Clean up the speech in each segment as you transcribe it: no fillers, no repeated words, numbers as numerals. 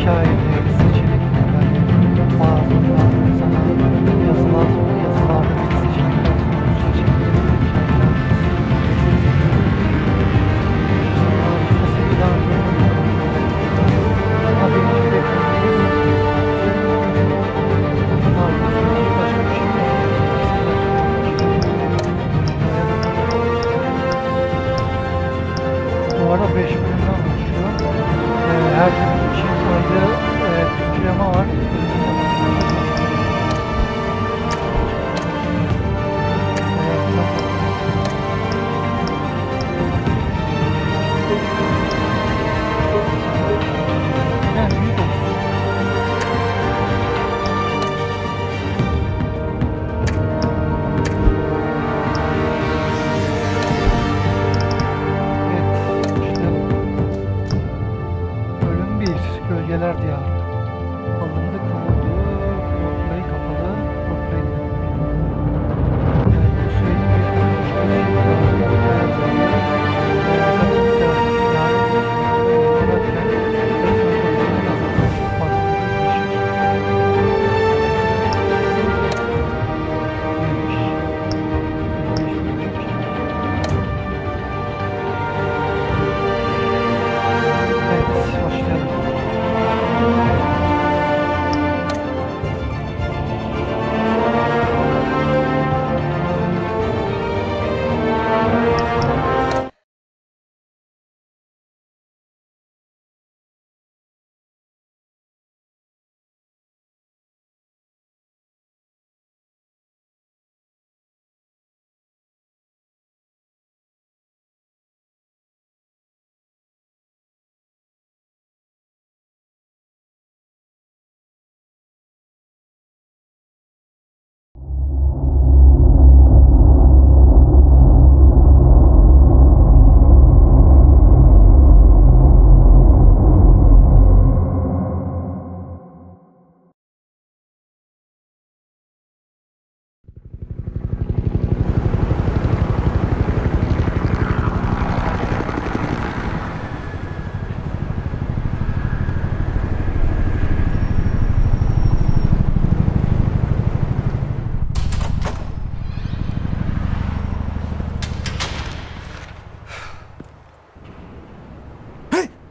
hikayeleri, seçenekler, bazı sana yazılarda bir seçenekler sunuyor. Seçenekleri, hikayeler, nasıl bir daha tabii ki de başka bir şey yok. Bu arada 5 bölümden oluşuyor. Her bölüm için ayrı Türkçeleme var. Yani büyük olsun. Gölgeler Diyarı. Alındı, kuruldu, roleplay kapalı, roleplay bu söylediğim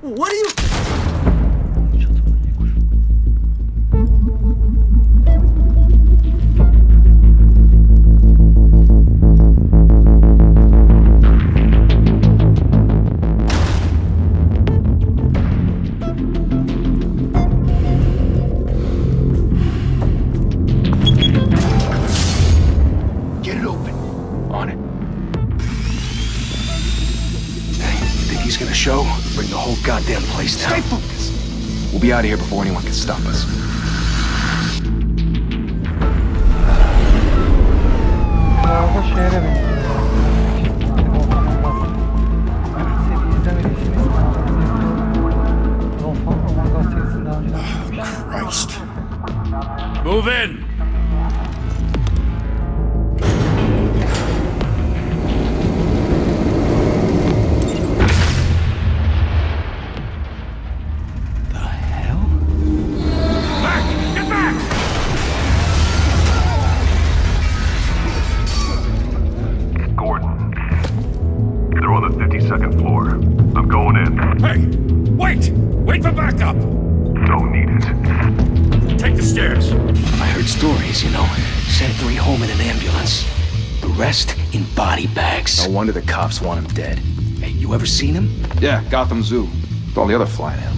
What are you? Get it open. On it. He's gonna show, bring the whole goddamn place down. Stay focused. We'll be out of here before anyone can stop us. Burada şehre benziyor. Seri izlemediyseniz Volkan serisini daha önceden çekmiştim. Christ. Move in! Second floor. I'm going in. Hey! Wait! Wait for backup! Don't need it. Take the stairs. I heard stories, you know. Sent 3 home in an ambulance. The rest in body bags. No wonder the cops want him dead. Hey, you ever seen him? Yeah, Gotham Zoo. With all the other flying animals.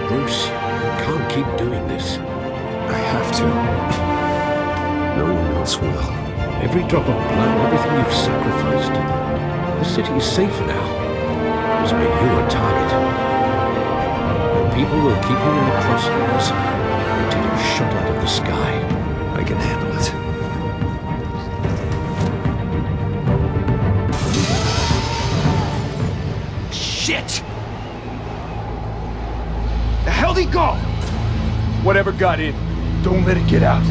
Bruce, calm keep doing this. I have to. No one else will. Every drop of blood, everything you've sacrificed. The city is safer now. It's made you a target. And people will keep you in the crosshairs until you're shot out of the sky. I can handle it. Shit! The hell'd he go? Whatever got in, don't let it get out.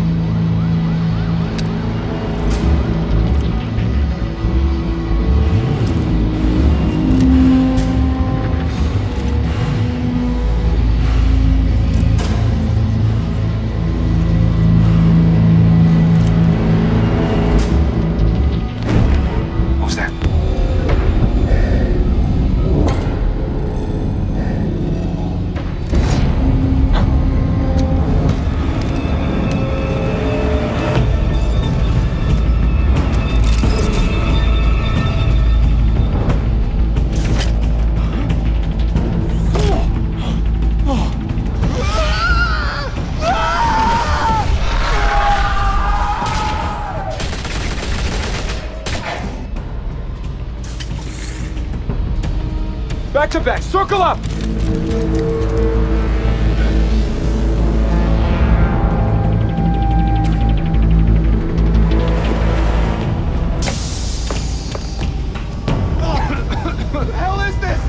Back to back, circle up! What the hell is this?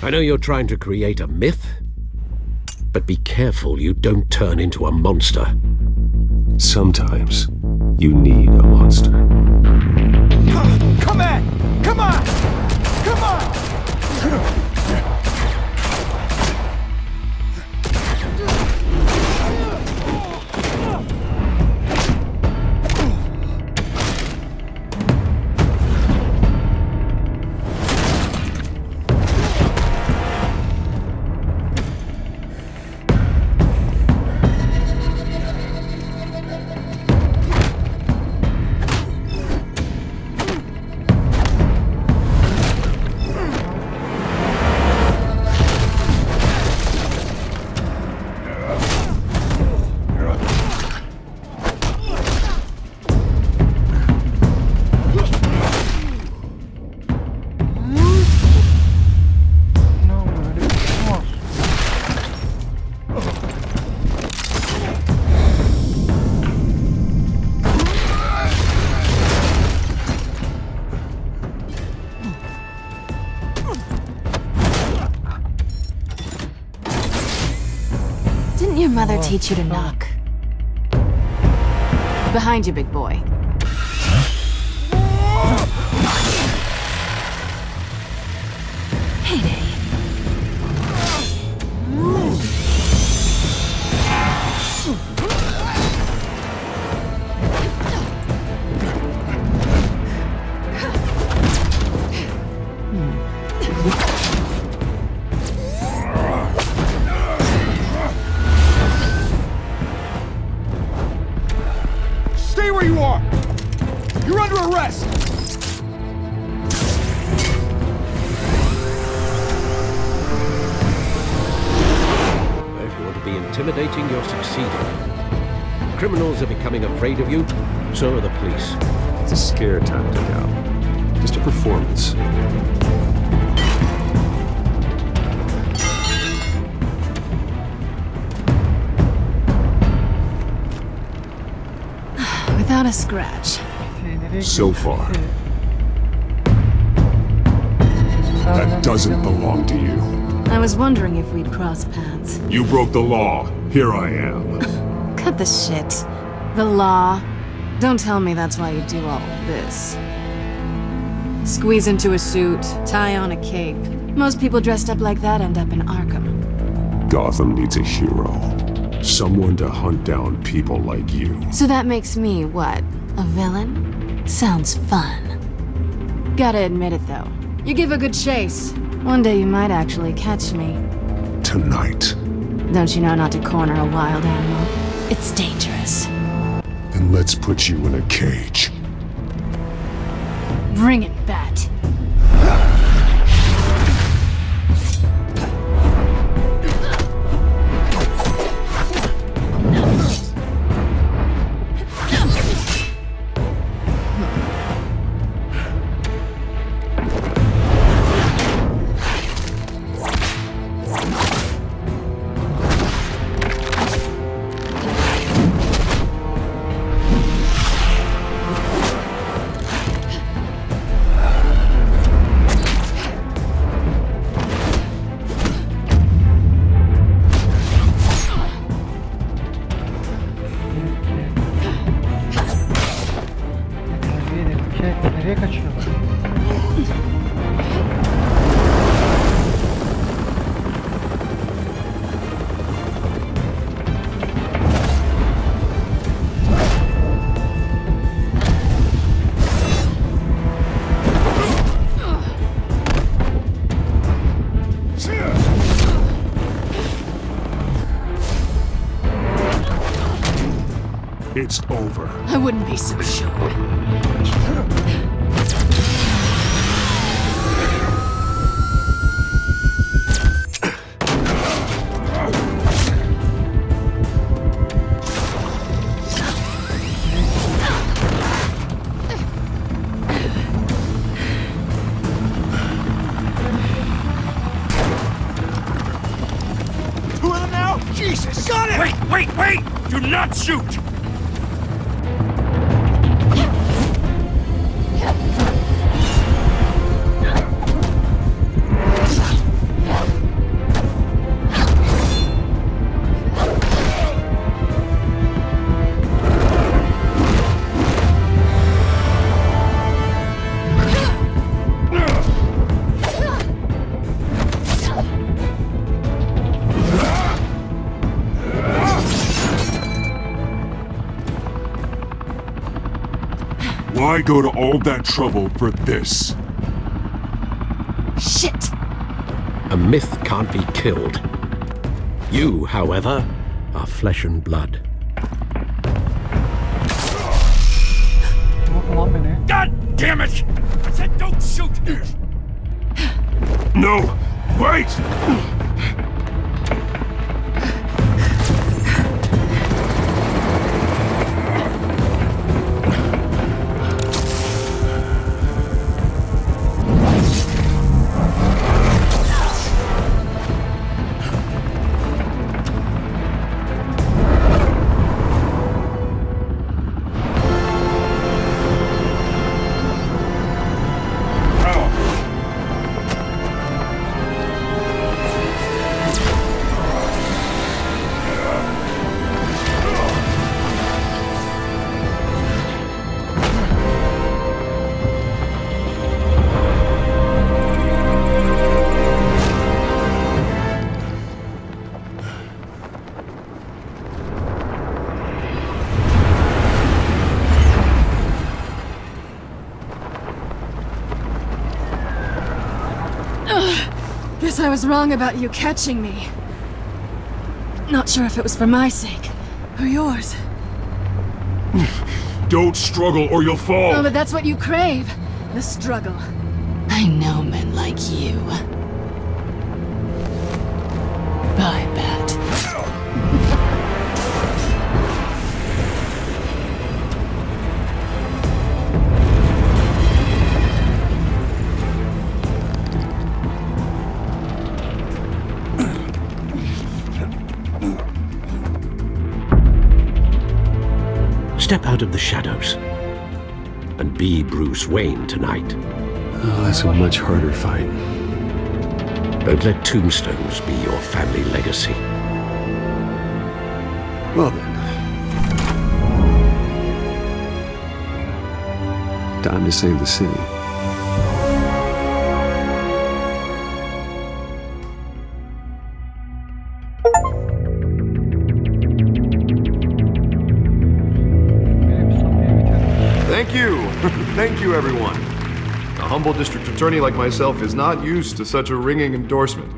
I know you're trying to create a myth, but be careful you don't turn into a monster. Sometimes you need a monster. Come on! Come on! Come on! Your mother teach you to knock. Behind you, big boy. Heyday. Stay where you are! You're under arrest! If you want to be intimidating, you're succeeding. Criminals are becoming afraid of you, so are the police. It's a scare tactic, Al. Just a performance. Without a scratch. So far. That doesn't belong to you. I was wondering if we'd cross paths. You broke the law. Here I am. Cut the shit. The law. Don't tell me that's why you do all this. Squeeze into a suit, tie on a cape, Most people dressed up like that end up in Arkham. Gotham needs a hero. Someone to hunt down people like you. So that makes me, what, a villain? Sounds fun. Gotta admit it, though. You give a good chase. One day you might actually catch me. Tonight. Don't you know not to corner a wild animal? It's dangerous. Then let's put you in a cage. Bring it, Bat. Nereye kaçıyorlar? It's over. I wouldn't be so sure. Two of them now? Jesus! Got it! Wait! Do not shoot! Why go to all that trouble for this? Shit! A myth can't be killed. You, however, are flesh and blood. Vurma lan beni. God damn it! I said don't shoot! No! Wait! Guess I was wrong about you catching me. Not sure if it was for my sake, or yours. Don't struggle or you'll fall! Oh, but that's what you crave. The struggle. I know men like you. Bye, Bat. Step out of the shadows and be Bruce Wayne tonight. Oh, that's a much harder fight. Don't let tombstones be your family legacy. Well then. Time to save the city. thank you, everyone. A humble district attorney like myself is not used to such a ringing endorsement.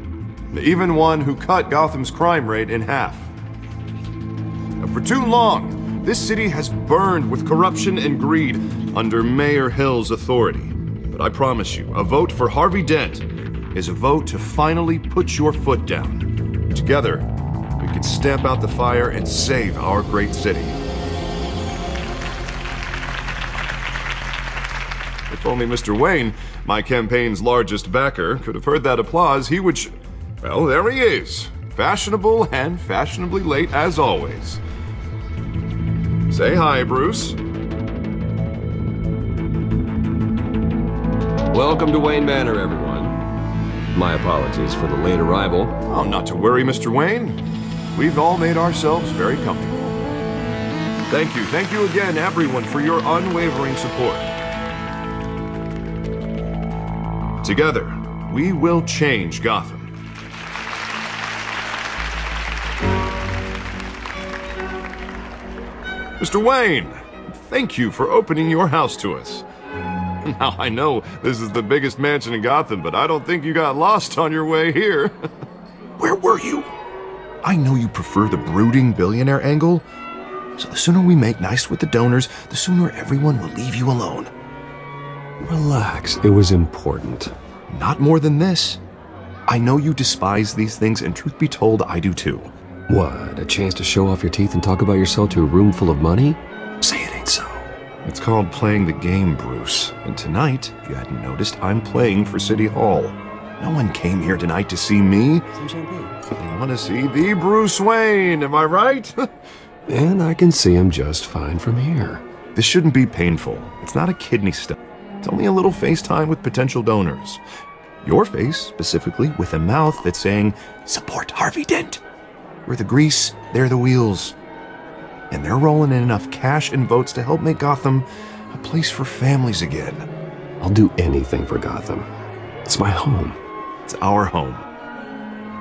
Even one who cut Gotham's crime rate in half. For too long, this city has burned with corruption and greed under Mayor Hill's authority. But I promise you, a vote for Harvey Dent is a vote to finally put your foot down. Together, we can stamp out the fire and save our great city. If only Mr. Wayne, my campaign's largest backer, could have heard that applause, he would well, there he is. Fashionable and fashionably late as always. Say hi, Bruce. Welcome to Wayne Manor, everyone. My apologies for the late arrival. Oh, not to worry, Mr. Wayne. We've all made ourselves very comfortable. Thank you again, everyone, for your unwavering support. Together, we will change Gotham. Mr. Wayne, thank you for opening your house to us. Now, I know this is the biggest mansion in Gotham, but I don't think you got lost on your way here. Where were you? I know you prefer the brooding billionaire angle, so the sooner we make nice with the donors, the sooner everyone will leave you alone. Relax, it was important. Not more than this. I know you despise these things, and truth be told, I do too. What, a chance to show off your teeth and talk about yourself to a room full of money? Say it ain't so. It's called playing the game, Bruce. And tonight, if you hadn't noticed, I'm playing for City Hall. No one came here tonight to see me. Some champagne. They want to see the Bruce Wayne, am I right? And I can see him just fine from here. This shouldn't be painful. It's not a kidney stone. It's only a little FaceTime with potential donors. Your face, specifically, with a mouth that's saying, support Harvey Dent. We're the grease, they're the wheels. And they're rolling in enough cash and votes to help make Gotham a place for families again. I'll do anything for Gotham. It's my home. It's our home.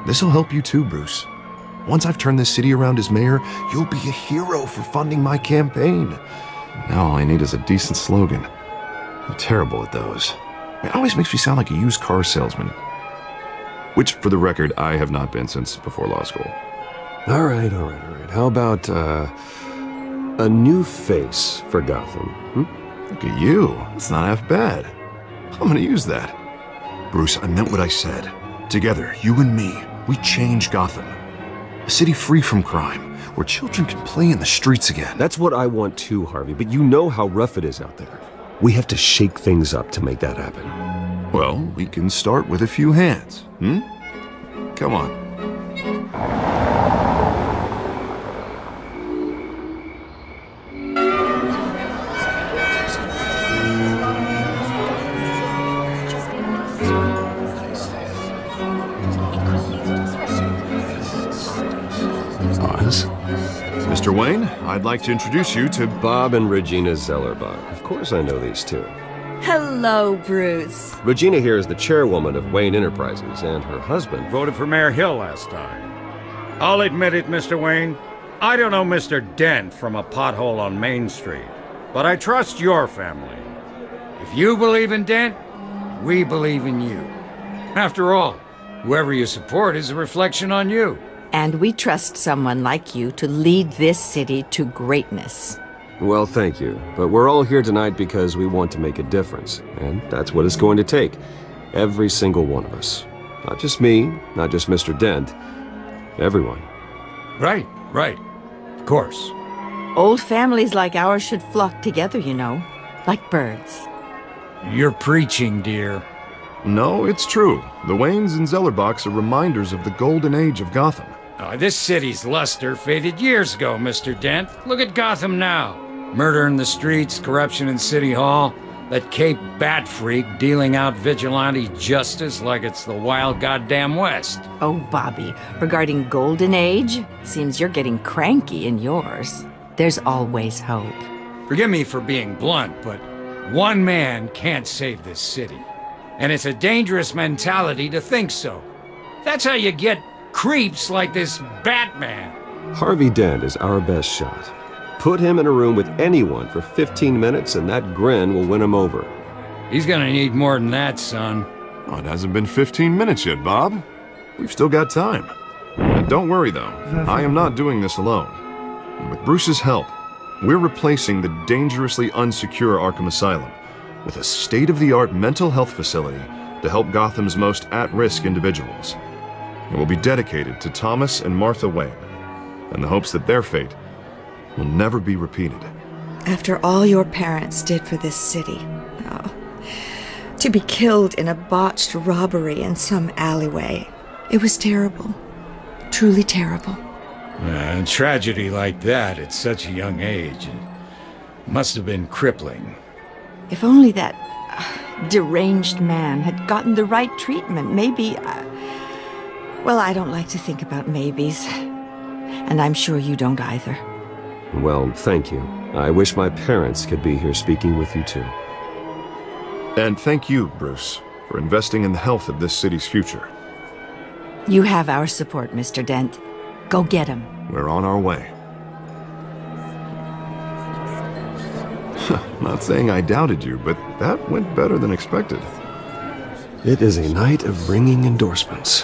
This'll help you too, Bruce. Once I've turned this city around as mayor, you'll be a hero for funding my campaign. Now all I need is a decent slogan. I'm terrible at those. It always makes me sound like a used car salesman. Which, for the record, I have not been since before law school. All right. How about, a new face for Gotham, Look at you. It's not half bad. I'm gonna use that. Bruce, I meant what I said. Together, you and me, we change Gotham. A city free from crime, where children can play in the streets again. That's what I want too, Harvey, but you know how rough it is out there. We have to shake things up to make that happen. Well, we can start with a few hands, Come on. Mr. Wayne, I'd like to introduce you to Bob and Regina Zellerbach. Of course I know these two. Hello, Bruce. Regina here is the chairwoman of Wayne Enterprises, and her husband Voted for Mayor Hill last time. I'll admit it, Mr. Wayne. I don't know Mr. Dent from a pothole on Main Street, but I trust your family. If you believe in Dent, we believe in you. After all, whoever you support is a reflection on you. And we trust someone like you to lead this city to greatness. Well, thank you. But we're all here tonight because we want to make a difference. And that's what it's going to take. Every single one of us. Not just me, not just Mr. Dent. Everyone. Right. Of course. Old families like ours should flock together, you know. Like birds. You're preaching, dear. No, it's true. The Waynes and Zellerbachs are reminders of the golden age of Gotham. This city's luster faded years ago, Mr. Dent. Look at Gotham now. Murder in the streets, corruption in City Hall, that Cape Bat freak dealing out vigilante justice like it's the wild goddamn West. Oh, Bobby, regarding Golden Age, seems you're getting cranky in yours. There's always hope. Forgive me for being blunt, but one man can't save this city. And it's a dangerous mentality to think so. That's how you get creeps like this Batman. Harvey Dent is our best shot. Put him in a room with anyone for 15 minutes and that grin will win him over. He's gonna need more than that, son. Oh, it hasn't been 15 minutes yet, Bob. We've still got time. And don't worry, though. I am not doing this alone. With Bruce's help, we're replacing the dangerously unsecure Arkham Asylum with a state-of-the-art mental health facility to help Gotham's most at-risk individuals. It will be dedicated to Thomas and Martha Wayne, in the hopes that their fate will never be repeated. After all your parents did for this city, to be killed in a botched robbery in some alleyway, it was terrible. Truly terrible. A tragedy like that at such a young age, it must have been crippling. If only that deranged man had gotten the right treatment, maybe... well, I don't like to think about maybes. And I'm sure you don't either. Well, thank you. I wish my parents could be here speaking with you too. And thank you, Bruce, for investing in the health of this city's future. You have our support, Mr. Dent. Go get him. We're on our way. Not saying I doubted you, but that went better than expected. It is a night of ringing endorsements.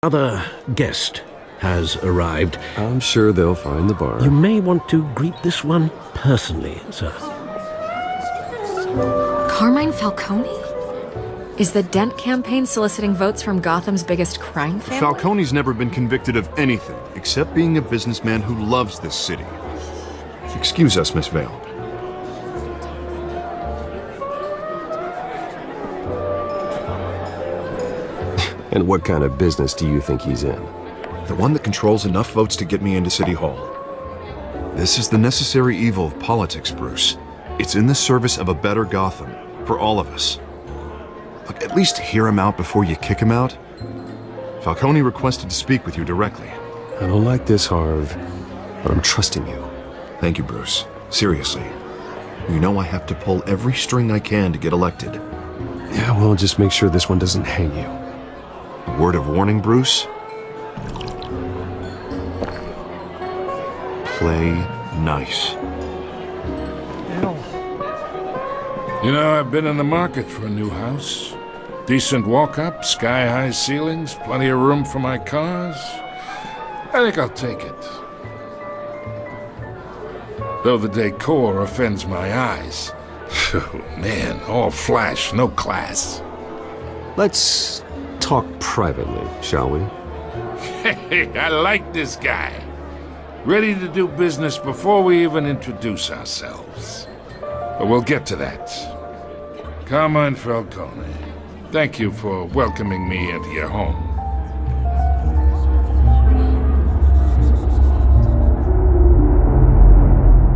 Another guest has arrived. I'm sure they'll find the bar. You may want to greet this one personally, sir. Carmine Falcone? Is the Dent campaign soliciting votes from Gotham's biggest crime family? Falcone's never been convicted of anything except being a businessman who loves this city. Excuse us, Miss Vale. And what kind of business do you think he's in? The one that controls enough votes to get me into City Hall. This is the necessary evil of politics, Bruce. It's in the service of a better Gotham, for all of us. Look, at least hear him out before you kick him out. Falcone requested to speak with you directly. I don't like this, Harv, but I'm trusting you. Thank you, Bruce. Seriously. You know I have to pull every string I can to get elected. Yeah, well, just make sure this one doesn't hang you. A word of warning, Bruce? Play nice. You know, I've been in the market for a new house. Decent walk-up, sky-high ceilings, plenty of room for my cars. I think I'll take it. Though the decor offends my eyes. Oh, man, all flash, no class. Let's talk privately, shall we? Hey, I like this guy. Ready to do business before we even introduce ourselves. But we'll get to that. Carmine Falcone, thank you for welcoming me into your home.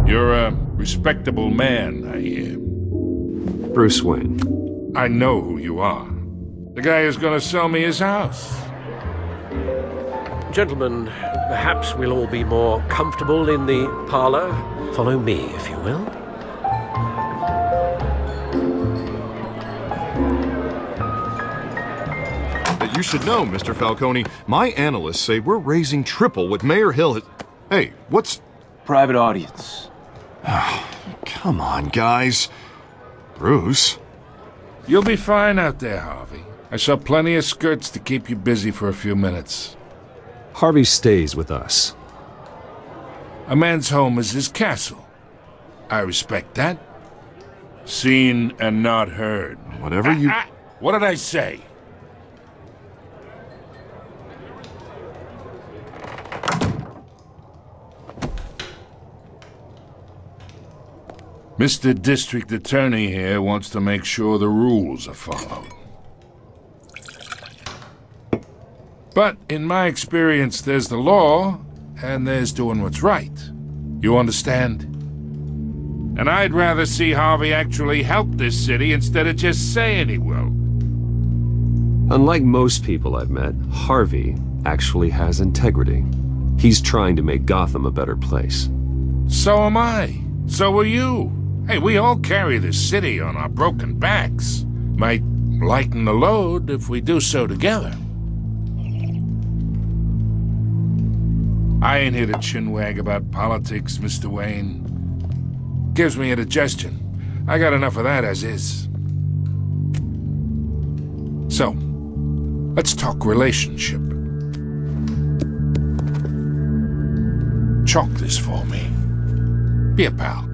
You're a respectable man, I hear. Bruce Wayne. I know who you are. The guy who's gonna sell me his house. Gentlemen, perhaps we'll all be more comfortable in the parlor. Follow me, if you will. You should know, Mr. Falcone, my analysts say we're raising triple what Mayor Hill has... Hey, what's... Private audience. Come on, guys. Bruce? You'll be fine out there, Harvey. I saw plenty of skirts to keep you busy for a few minutes. Harvey stays with us. A man's home is his castle. I respect that. Seen and not heard. Whatever you... What did I say? Mr. District Attorney here wants to make sure the rules are followed. But in my experience, there's the law, and there's doing what's right. You understand? And I'd rather see Harvey actually help this city instead of just saying he will. Unlike most people I've met, Harvey actually has integrity. He's trying to make Gotham a better place. So am I. So are you. Hey, we all carry this city on our broken backs. Might lighten the load if we do so together. I ain't here to chinwag about politics, Mr. Wayne. Gives me indigestion. I got enough of that as is. So, let's talk relationship. Chalk this for me. Be a pal.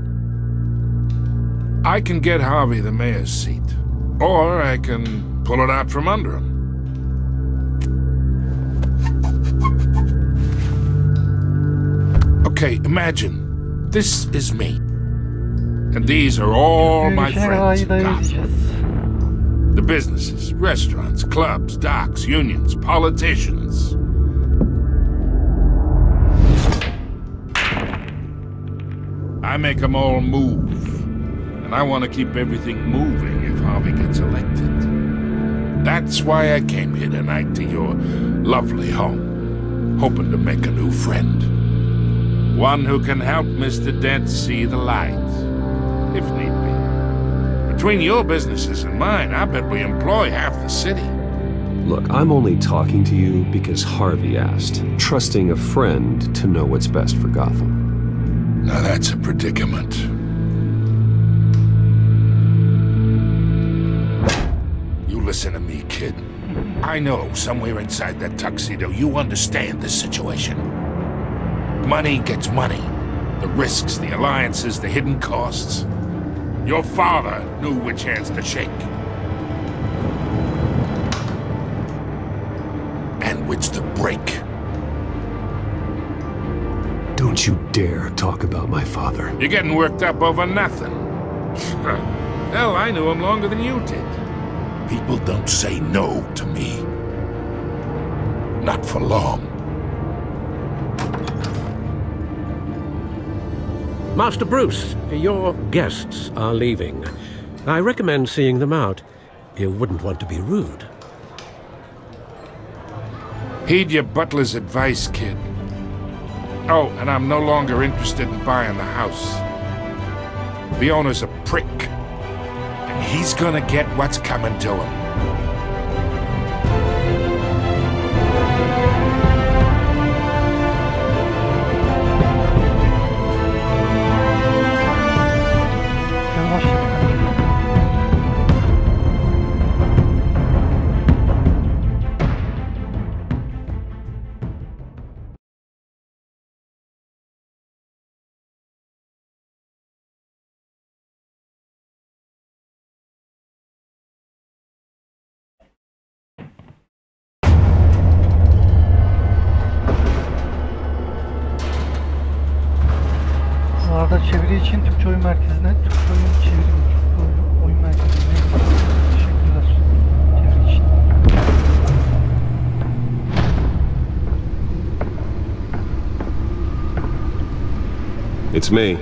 I can get Harvey the mayor's seat, or I can pull it out from under him. Okay, imagine, this is me. And these are all my friends in Gotham. The businesses, restaurants, clubs, docks, unions, politicians. I make them all move. And I want to keep everything moving if Harvey gets elected. That's why I came here tonight to your lovely home, hoping to make a new friend. One who can help Mr. Dent see the light, if need be. Between your businesses and mine, I bet we employ half the city. Look, I'm only talking to you because Harvey asked, trusting a friend to know what's best for Gotham. Now that's a predicament. Listen to me, kid. I know somewhere inside that tuxedo you understand this situation. Money gets money. The risks, the alliances, the hidden costs. Your father knew which hands to shake. And which to break. Don't you dare talk about my father. You're getting worked up over nothing. Hell, I knew him longer than you did. People don't say no to me. Not for long. Master Bruce, your guests are leaving. I recommend seeing them out. You wouldn't want to be rude. Heed your butler's advice, kid. Oh, and I'm no longer interested in buying the house. The owner's a prick. And he's gonna get what's coming to him. Arada çeviri için Türkçe Oyun Merkezi'ne, Türkçe Oyun çevirimi, Türkçe Oyun Merkezi'ne teşekkürler çeviri için. It's me.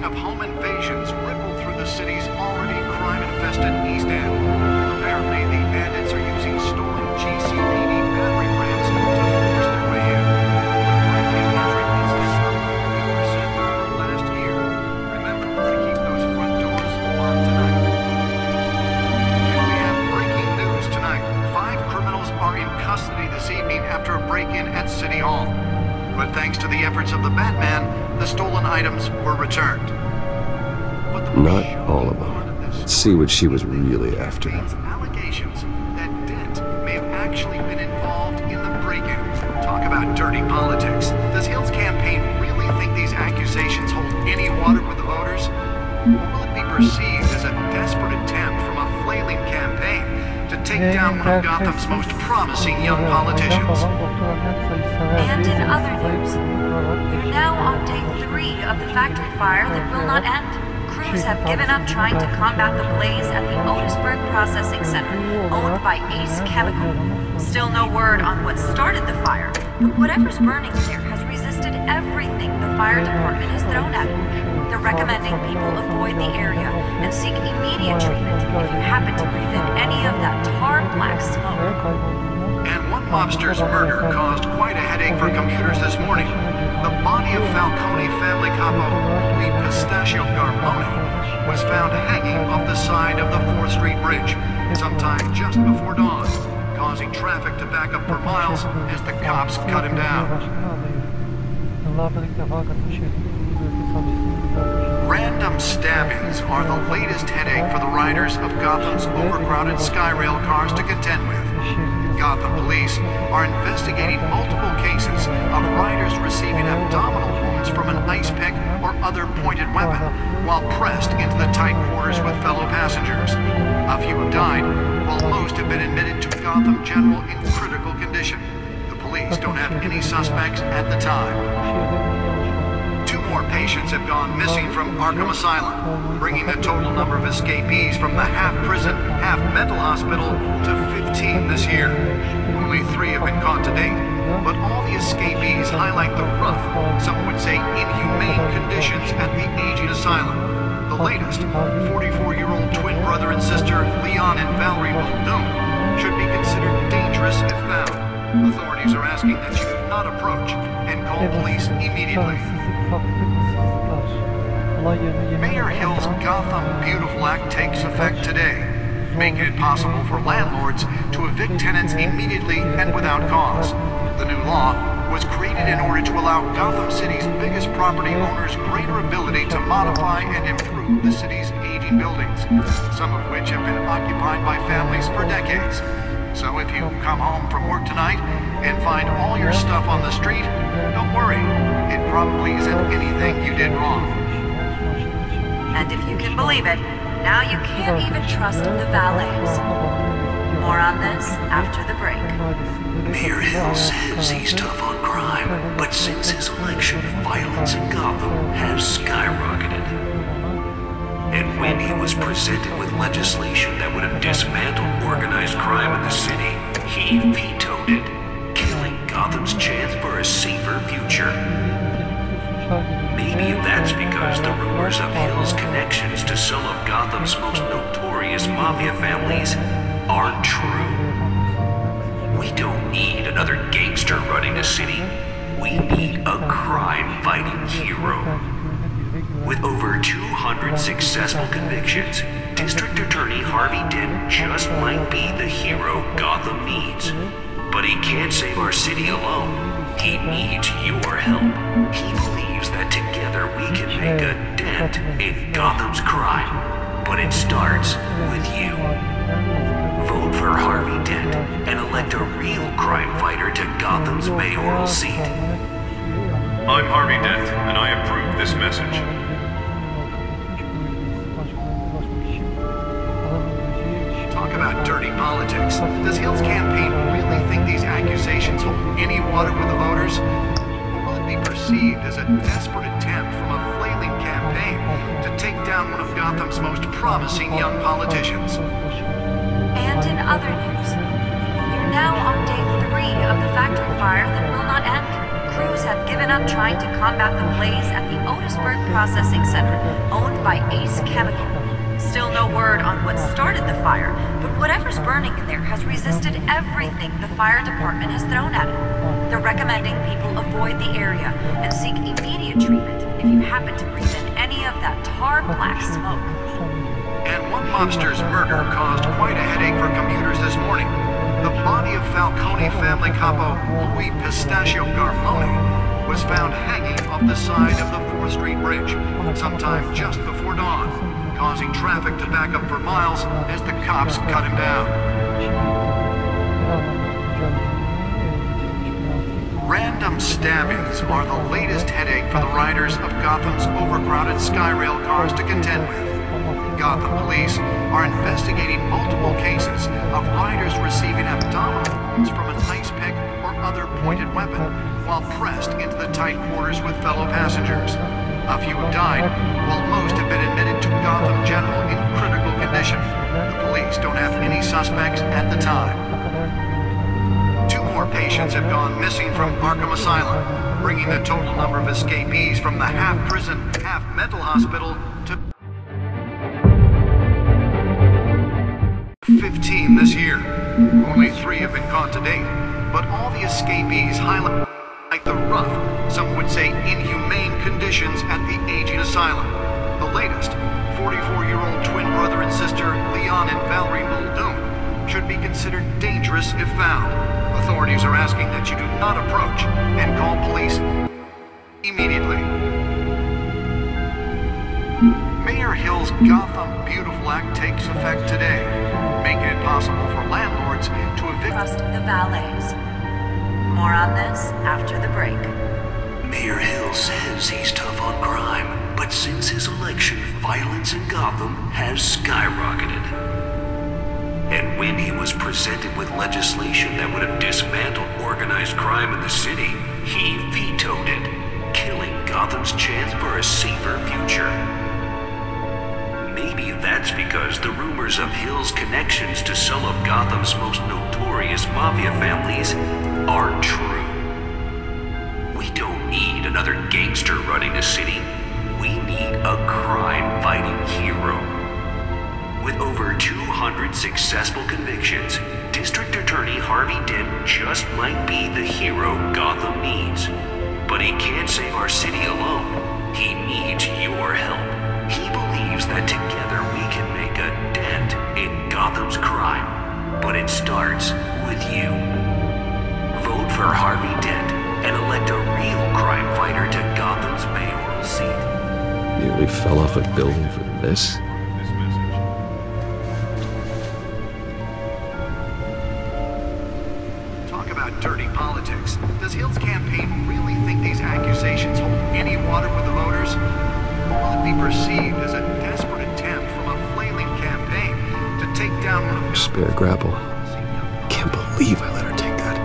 of home invasions ripple through the city's already crime-infested East End. Apparently, the bandits are using stolen GCPD battery rams to force their way in. Last year. Remember to keep those front doors locked tonight. And we have breaking news tonight. 5 criminals are in custody this evening after a break-in at City Hall. But thanks to the efforts of the Batman, the stolen items were returned. Not all of them. Let's see what she was really after. Allegations that Dent may have actually been involved in the break-in. Talk about dirty politics. Does Hill's campaign really think these accusations hold any water with the voters? Or will it be perceived as a desperate attempt from a flailing campaign to take down one of Gotham's most promising young politicians? And in other news, we're now on day 3 of the factory fire that will not end. Crews have given up trying to combat the blaze at the Otisburg Processing Center, owned by Ace Chemical. Still no word on what started the fire, but whatever's burning there has resisted everything the fire department has thrown at it. They're recommending people avoid the area and seek immediate treatment if you happen to breathe in any of that tar black smoke. And one mobster's murder caused quite a headache for commuters this morning. The body of Falcone family capo Louis Pistachio Garmone was found hanging off the side of the 4th Street Bridge sometime just before dawn, causing traffic to back up for miles as the cops cut him down. Random stabbings are the latest headache for the riders of Gotham's overcrowded Skyrail cars to contend with. Gotham police are investigating multiple cases of riders receiving abdominal wounds from an ice pick or other pointed weapon while pressed into the tight quarters with fellow passengers. A few have died, while most have been admitted to Gotham General in critical condition. The police don't have any suspects at the time. 2 more patients have gone missing from Arkham Asylum, bringing the total number of escapees from the half-prison, half-mental hospital to 15 this year. Only 3 have been caught to date, but all the escapees highlight the rough, some would say inhumane conditions at the aging asylum. The latest, 44-year-old twin brother and sister Leon and Valerie Muldoon, should be considered dangerous if found. Authorities are asking that you do not approach and call police immediately. Mayor Hill's Gotham Beautiful Act takes effect today, making it possible for landlords to evict tenants immediately and without cause. The new law was created in order to allow Gotham City's biggest property owners greater ability to modify and improve the city's aging buildings, some of which have been occupied by families for decades. So if you come home from work tonight and find all your stuff on the street, don't worry. It probably isn't anything you did wrong. And if you can believe it, now you can't even trust the valets. More on this after the break. Mayor Hill says he's tough on crime, but since his election, violence in Gotham has skyrocketed. And when he was presented with legislation that would have dismantled organized crime in the city, he vetoed it, killing Gotham's chance for a safer future. Maybe that's because the rumors of Hill's connections to some of Gotham's most notorious mafia families aren't true. We don't need another gangster running the city. We need a crime-fighting hero. With over 200 successful convictions, District Attorney Harvey Dent just might be the hero Gotham needs. But he can't save our city alone. He needs your help. He believes that together we can make a dent in Gotham's crime. But it starts with you. Vote for Harvey Dent and elect a real crime fighter to Gotham's mayoral seat. I'm Harvey Dent, and I approve this message. Talk about dirty politics. Does Hill's campaign really think these accusations hold any water with the voters? Or will it be perceived as a desperate attempt from a flailing campaign to take down one of Gotham's most promising young politicians? And in other news, you're now on day 3 of the factory fire that will not end. Crews have given up trying to combat the blaze at the Otisburg Processing Center, owned by Ace Chemical. Still no word on what started the fire, but whatever's burning in there has resisted everything the fire department has thrown at it. They're recommending people avoid the area and seek immediate treatment if you happen to breathe in any of that tar black smoke. And one mobster's murder caused quite a headache for commuters this morning. The body of Falcone family capo Louis Pistachio Garmoni was found hanging off the side of the 4th Street Bridge sometime just before dawn, causing traffic to back up for miles as the cops cut him down. Random stabbings are the latest headache for the riders of Gotham's overcrowded Skyrail cars to contend with. Gotham police are investigating multiple cases of riders receiving abdominal wounds from an ice pick or other pointed weapon while pressed into the tight quarters with fellow passengers. A few have died, while most have been admitted to Gotham General in critical condition. The police don't have any suspects at the time. 2 more patients have gone missing from Arkham Asylum, bringing the total number of escapees from the half-prison, half-mental hospital to 15 this year. Only 3 have been caught to date, but all the escapees highlight the rough, some would say inhumane conditions at the aging asylum. The latest, 44-year-old twin brother and sister Leon and Valerie Muldoon, should be considered dangerous if found. Authorities are asking that you do not approach and call police immediately. Mayor Hill's Gotham Beautiful Act takes effect today, making it possible for landlords to evict the valets. More on this after the break. Mayor Hill says he's tough on crime, but since his election, violence in Gotham has skyrocketed. And when he was presented with legislation that would have dismantled organized crime in the city, he vetoed it, killing Gotham's chance for a safer future. Maybe that's because the rumors of Hill's connections to some of Gotham's most notorious mafia families aren't true. We don't need another gangster running the city. We need a crime-fighting hero. With over 200 successful convictions, District Attorney Harvey Dent just might be the hero Gotham needs. But he can't save our city alone. He needs your help. He believes that together we can make a dent in Gotham's crime. But it starts with you. Vote for Harvey Dent and elect a real crime fighter to Gotham's mayoral seat. Nearly fell off a building for this? Talk about dirty politics. Does Hill's campaign really think these accusations hold any water with the voters? Or will it be perceived as a desperate attempt from a flailing campaign to take down one of... Spare grapple. Can't believe I let her take that.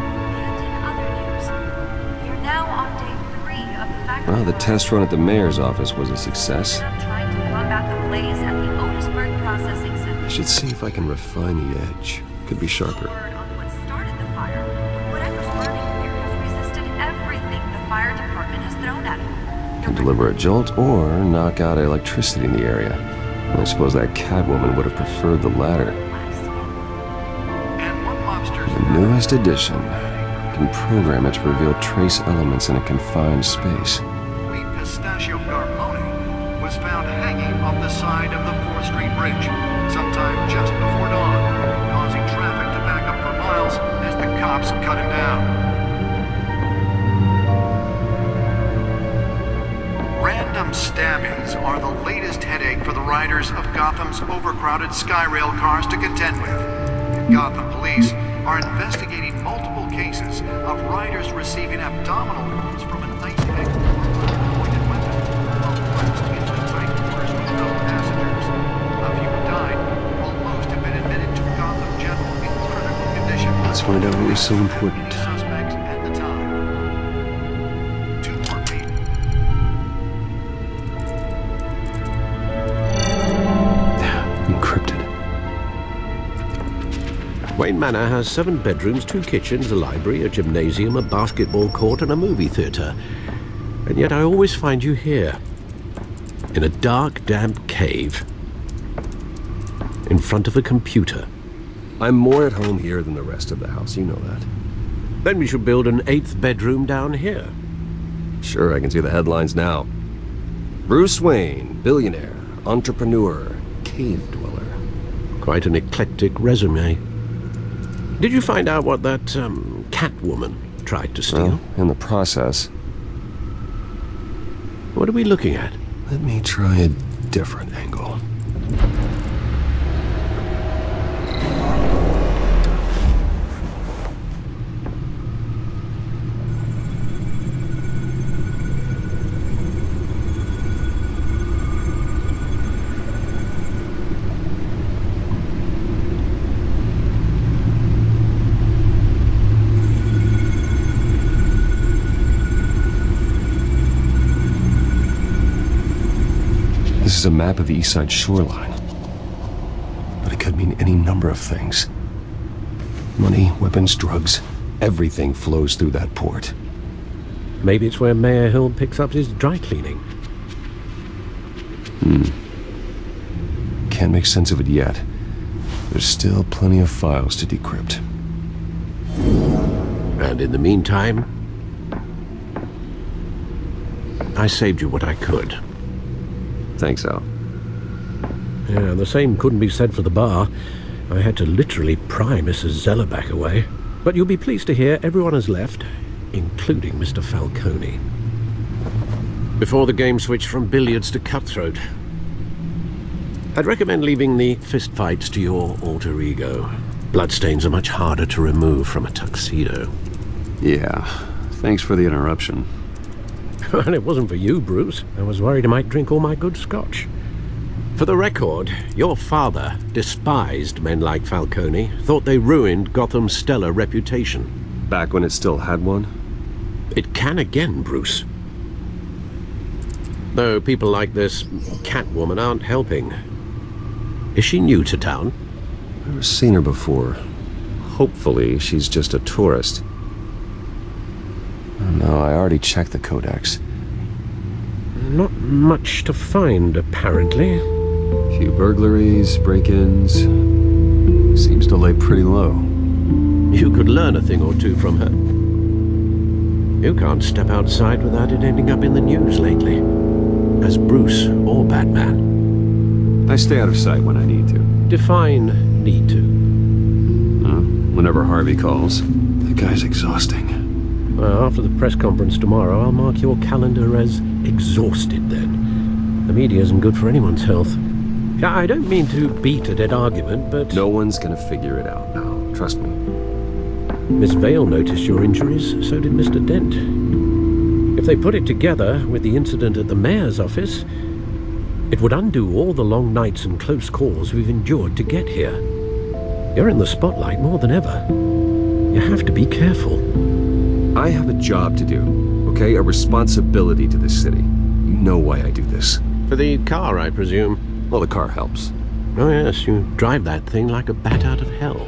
You're now on day 3 of the factory. Well, the test run at the mayor's office was a success. Trying to combat the blaze at the Otisburg Processing Center. I should see if I can refine the edge. Could be sharper. What started the fire? Whatever's burning here has resisted everything the fire department has thrown at it. Can deliver a jolt or knock out electricity in the area. And I suppose that Catwoman would have preferred the latter. The newest edition can program it to reveal trace elements in a confined space. Louis Pistachio Garmoni was found hanging off the side of the 4th Street Bridge sometime just before dawn, causing traffic to back up for miles as the cops cut him down. Random stabbings are the latest headache for the riders of Gotham's overcrowded Skyrail cars to contend with. Gotham police are investigating multiple cases of riders receiving abdominal wounds from an ice pick or pointed weapon while pressed into the tight quarters with fellow passengers. A few have died, while most have been admitted to Gotham General in critical condition. Let's find out what was so important. Suspects at the time. 2 more people. Encrypted. Wayne Manor has 7 bedrooms, 2 kitchens, a library, a gymnasium, a basketball court, and a movie theatre. And yet I always find you here, in a dark, damp cave, in front of a computer. I'm more at home here than the rest of the house, you know that. Then we should build an 8th bedroom down here. Sure, I can see the headlines now. Bruce Wayne, billionaire, entrepreneur, cave dweller. Quite an eclectic resume. Did you find out what that, Catwoman tried to steal? Well, in the process. What are we looking at? Let me try a different angle. This is a map of the East Side shoreline. But it could mean any number of things. Money, weapons, drugs, everything flows through that port. Maybe it's where Mayor Hill picks up his dry cleaning. Can't make sense of it yet. There's still plenty of files to decrypt. And in the meantime, I saved you what I could. Thanks, Al. Yeah, the same couldn't be said for the bar. I had to literally pry Mrs. Zellerback away. But you'll be pleased to hear everyone has left, including Mr. Falcone. Before the game switched from billiards to cutthroat. I'd recommend leaving the fistfights to your alter ego. Bloodstains are much harder to remove from a tuxedo. Yeah, thanks for the interruption. And it wasn't for you, Bruce. I was worried I might drink all my good scotch. For the record, your father despised men like Falcone, thought they ruined Gotham's stellar reputation. Back when it still had one? It can again, Bruce. Though people like this Catwoman aren't helping. Is she new to town? I've never seen her before. Hopefully, she's just a tourist. No, I already checked the codex. Not much to find, apparently. Few burglaries, break-ins. Seems to lay pretty low. You could learn a thing or two from her. You can't step outside without it ending up in the news lately. As Bruce or Batman. I stay out of sight when I need to. Define need to. Whenever Harvey calls. The guy's exhausting. Well, after the press conference tomorrow, I'll mark your calendar as exhausted then. The media isn't good for anyone's health. I don't mean to beat a dead argument, but... No one's gonna figure it out now. Trust me. Miss Vale noticed your injuries, so did Mr. Dent. If they put it together with the incident at the mayor's office, it would undo all the long nights and close calls we've endured to get here. You're in the spotlight more than ever. You have to be careful. I have a job to do, okay? A responsibility to this city. You know why I do this. For the car, I presume? Well, the car helps. Oh yes, you drive that thing like a bat out of hell.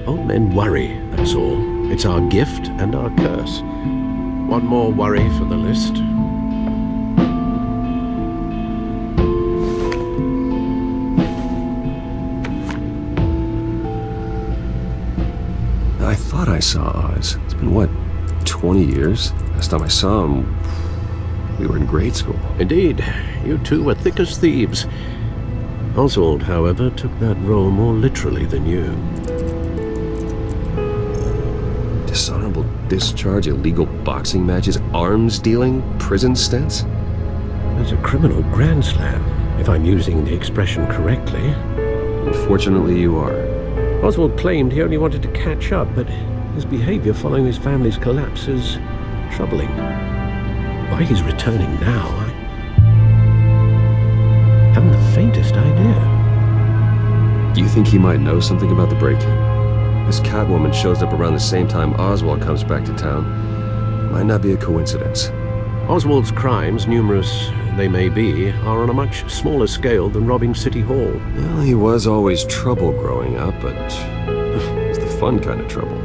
Old men worry, that's all. It's our gift and our curse. One more worry for the list. I thought I saw Oz. It's been, what, 20 years? Last time I saw him, we were in grade school. Indeed. You two were thick as thieves. Oswald, however, took that role more literally than you. Dishonorable discharge, illegal boxing matches, arms dealing, prison stints? There's a criminal grand slam, if I'm using the expression correctly. Unfortunately, you are. Oswald claimed he only wanted to catch up, but his behavior following his family's collapse is troubling. Why he's returning now, I haven't the faintest idea. Do you think he might know something about the break-in? This Catwoman shows up around the same time Oswald comes back to town. Might not be a coincidence. Oswald's crimes, numerous they may be, are on a much smaller scale than robbing City Hall. Well, he was always trouble growing up, but it's the fun kind of trouble.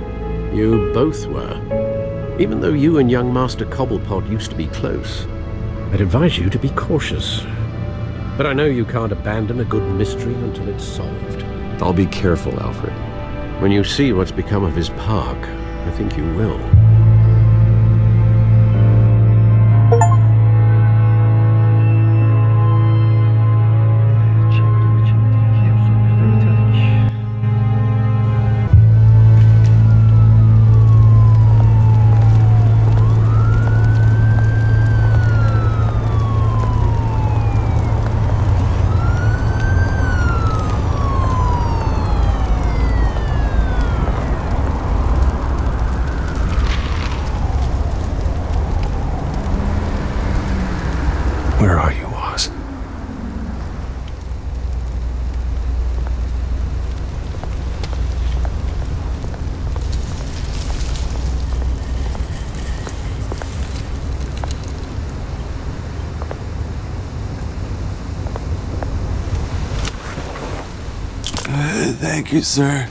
You both were. Even though you and young Master Cobblepot used to be close, I'd advise you to be cautious. But I know you can't abandon a good mystery until it's solved. I'll be careful, Alfred. When you see what's become of his park, I think you will. Where are you, Oz? Thank you, sir.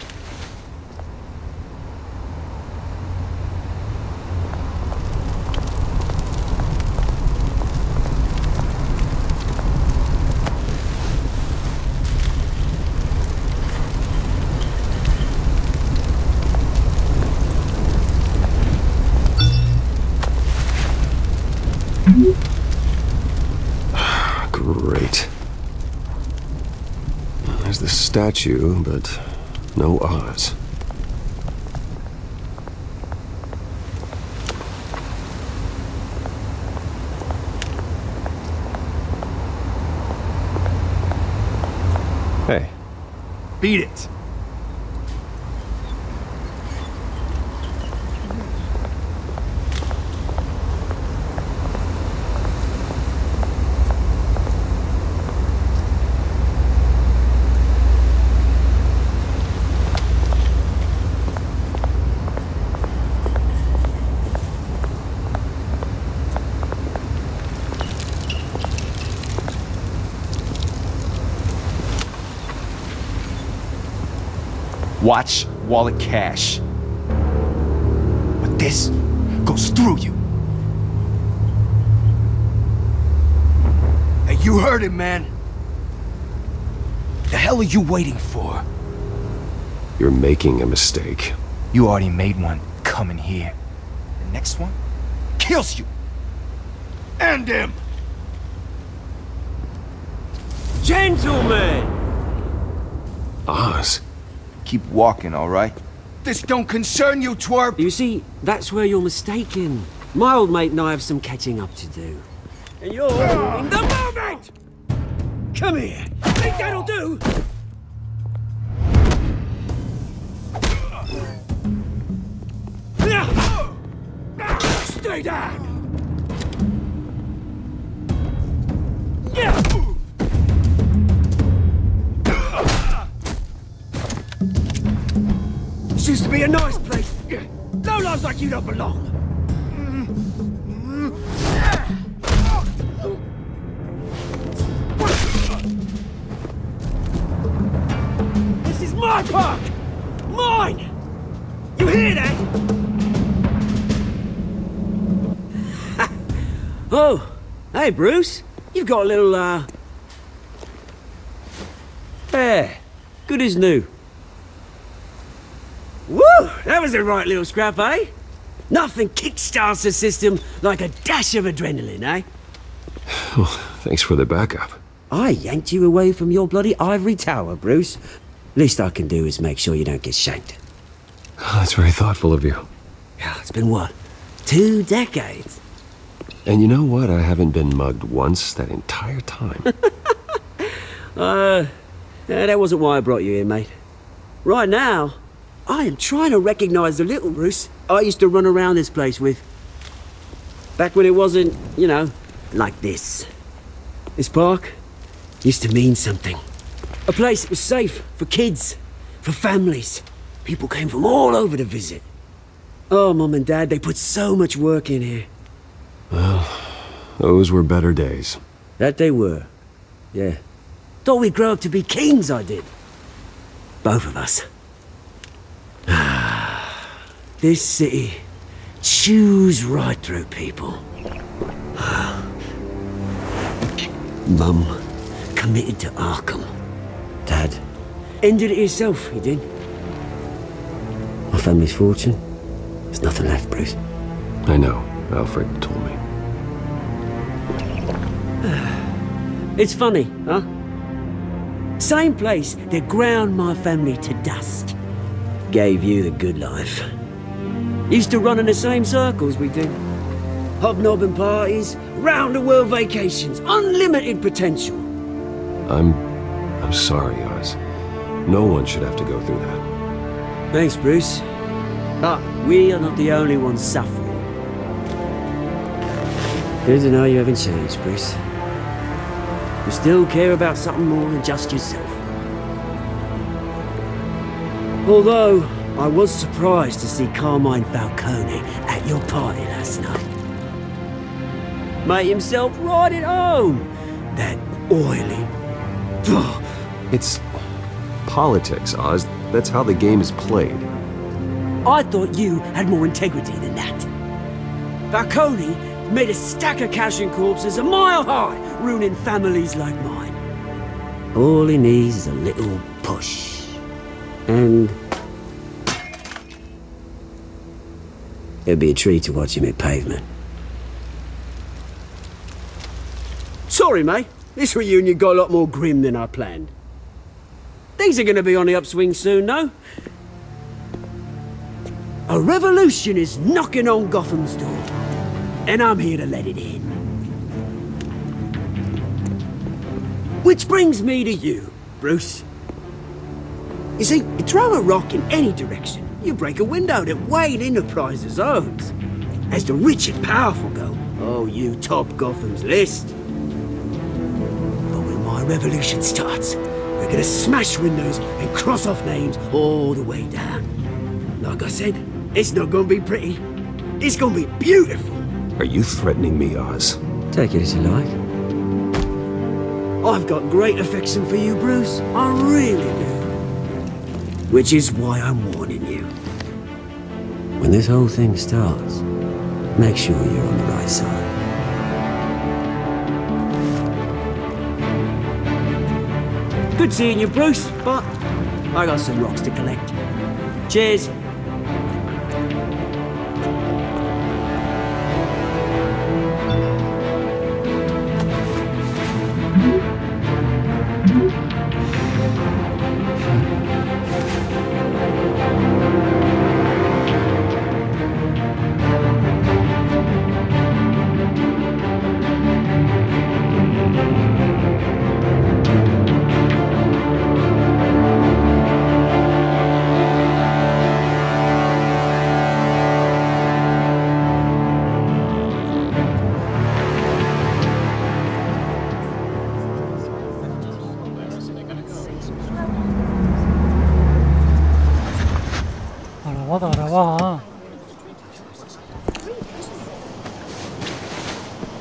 Great. There's the statue, but no Oz. Hey. Beat it. Watch wallet cash. But this goes through you. Hey, you heard him, man. The hell are you waiting for? You're making a mistake. You already made one coming here. The next one kills you. And him. Gentlemen! Oz. Keep walking, all right? This don't concern you, twerp! You see, that's where you're mistaken. My old mate and I have some catching up to do. And you're in the moment! Come here. Think that'll do? Stay down! This used to be a nice place. No lives like you don't belong. This is my park! Mine! You hear that? Oh, hey Bruce. You've got a little, There. Good as new. Woo! That was a right little scrap, eh? Nothing kickstarts the system like a dash of adrenaline, eh? Well, thanks for the backup. I yanked you away from your bloody ivory tower, Bruce. Least I can do is make sure you don't get shanked. Oh, that's very thoughtful of you. Yeah, it's been what? 2 decades? And you know what? I haven't been mugged once that entire time. That wasn't why I brought you here, mate. Right now, I am trying to recognize the little Bruce I used to run around this place with. Back when it wasn't, you know, like this. This park used to mean something. A place that was safe for kids, for families. People came from all over to visit. Oh, Mum and Dad, they put so much work in here. Well, Those were better days. That they were. Yeah. Thought we'd grow up to be kings, I did. Both of us. This city chews right through people. Mum committed to Arkham. Dad ended it himself, he did. My family's fortune. There's nothing left, Bruce. I know. Alfred told me. It's funny, huh? Same place that ground my family to dust. Gave you the good life. Used to run in the same circles we did. Hobnobbing parties, round-the-world vacations, unlimited potential. I'm sorry, Oz. No one should have to go through that. Thanks, Bruce. But we are not the only ones suffering. Good to know you haven't changed, Bruce. You still care about something more than just yourself. Although, I was surprised to see Carmine Falcone at your party last night. Made himself right at home. That oily... It's politics, Oz. That's how the game is played. I thought you had more integrity than that. Falcone made a stack of cash and corpses a mile high, ruining families like mine. All he needs is a little push. And... it'd be a treat to watch him hit pavement. Sorry, mate. This reunion got a lot more grim than I planned. Things are gonna be on the upswing soon, though. A revolution is knocking on Gotham's door. And I'm here to let it in. Which brings me to you, Bruce. You see, you throw a rock in any direction, you break a window that Wayne Enterprises owns. As the rich and powerful go, oh, you top Gotham's list. But when my revolution starts, we're gonna smash windows and cross off names all the way down. Like I said, it's not gonna be pretty. It's gonna be beautiful. Are you threatening me, Oz? Take it as you like. I've got great affection for you, Bruce. I really do. Which is why I'm warning you. When this whole thing starts, make sure you're on the right side. Good seeing you, Bruce, but I got some rocks to collect. Cheers.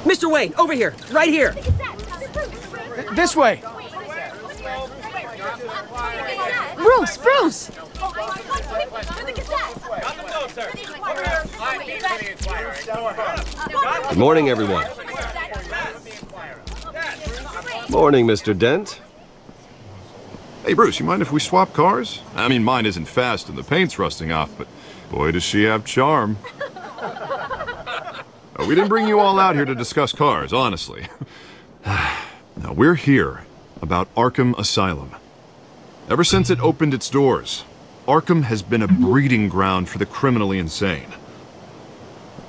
Mr. Wayne, over here, right here. This way. Bruce, Bruce! Good morning, everyone. Morning, Mr. Dent. Hey, Bruce, you mind if we swap cars? I mean, mine isn't fast and the paint's rusting off, but boy, does she have charm. We didn't bring you all out here to discuss cars, honestly. Now, we're here about Arkham Asylum. Ever since it opened its doors, Arkham has been a breeding ground for the criminally insane.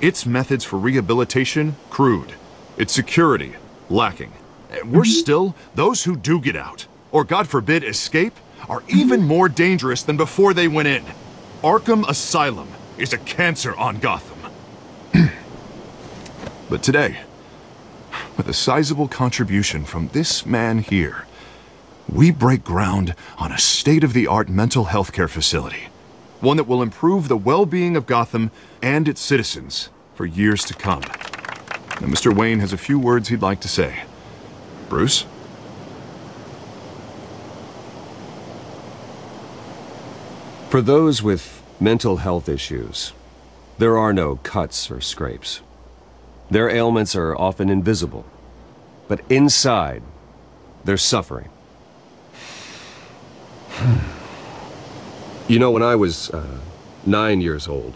Its methods for rehabilitation, crude. Its security, lacking. Worse still, those who do get out, or God forbid escape, are even more dangerous than before they went in. Arkham Asylum is a cancer on Gotham. But today, with a sizable contribution from this man here, we break ground on a state-of-the-art mental health care facility. One that will improve the well-being of Gotham and its citizens for years to come. And Mr. Wayne has a few words he'd like to say. Bruce? For those with mental health issues, there are no cuts or scrapes. Their ailments are often invisible, but inside, they're suffering. You know, when I was 9 years old,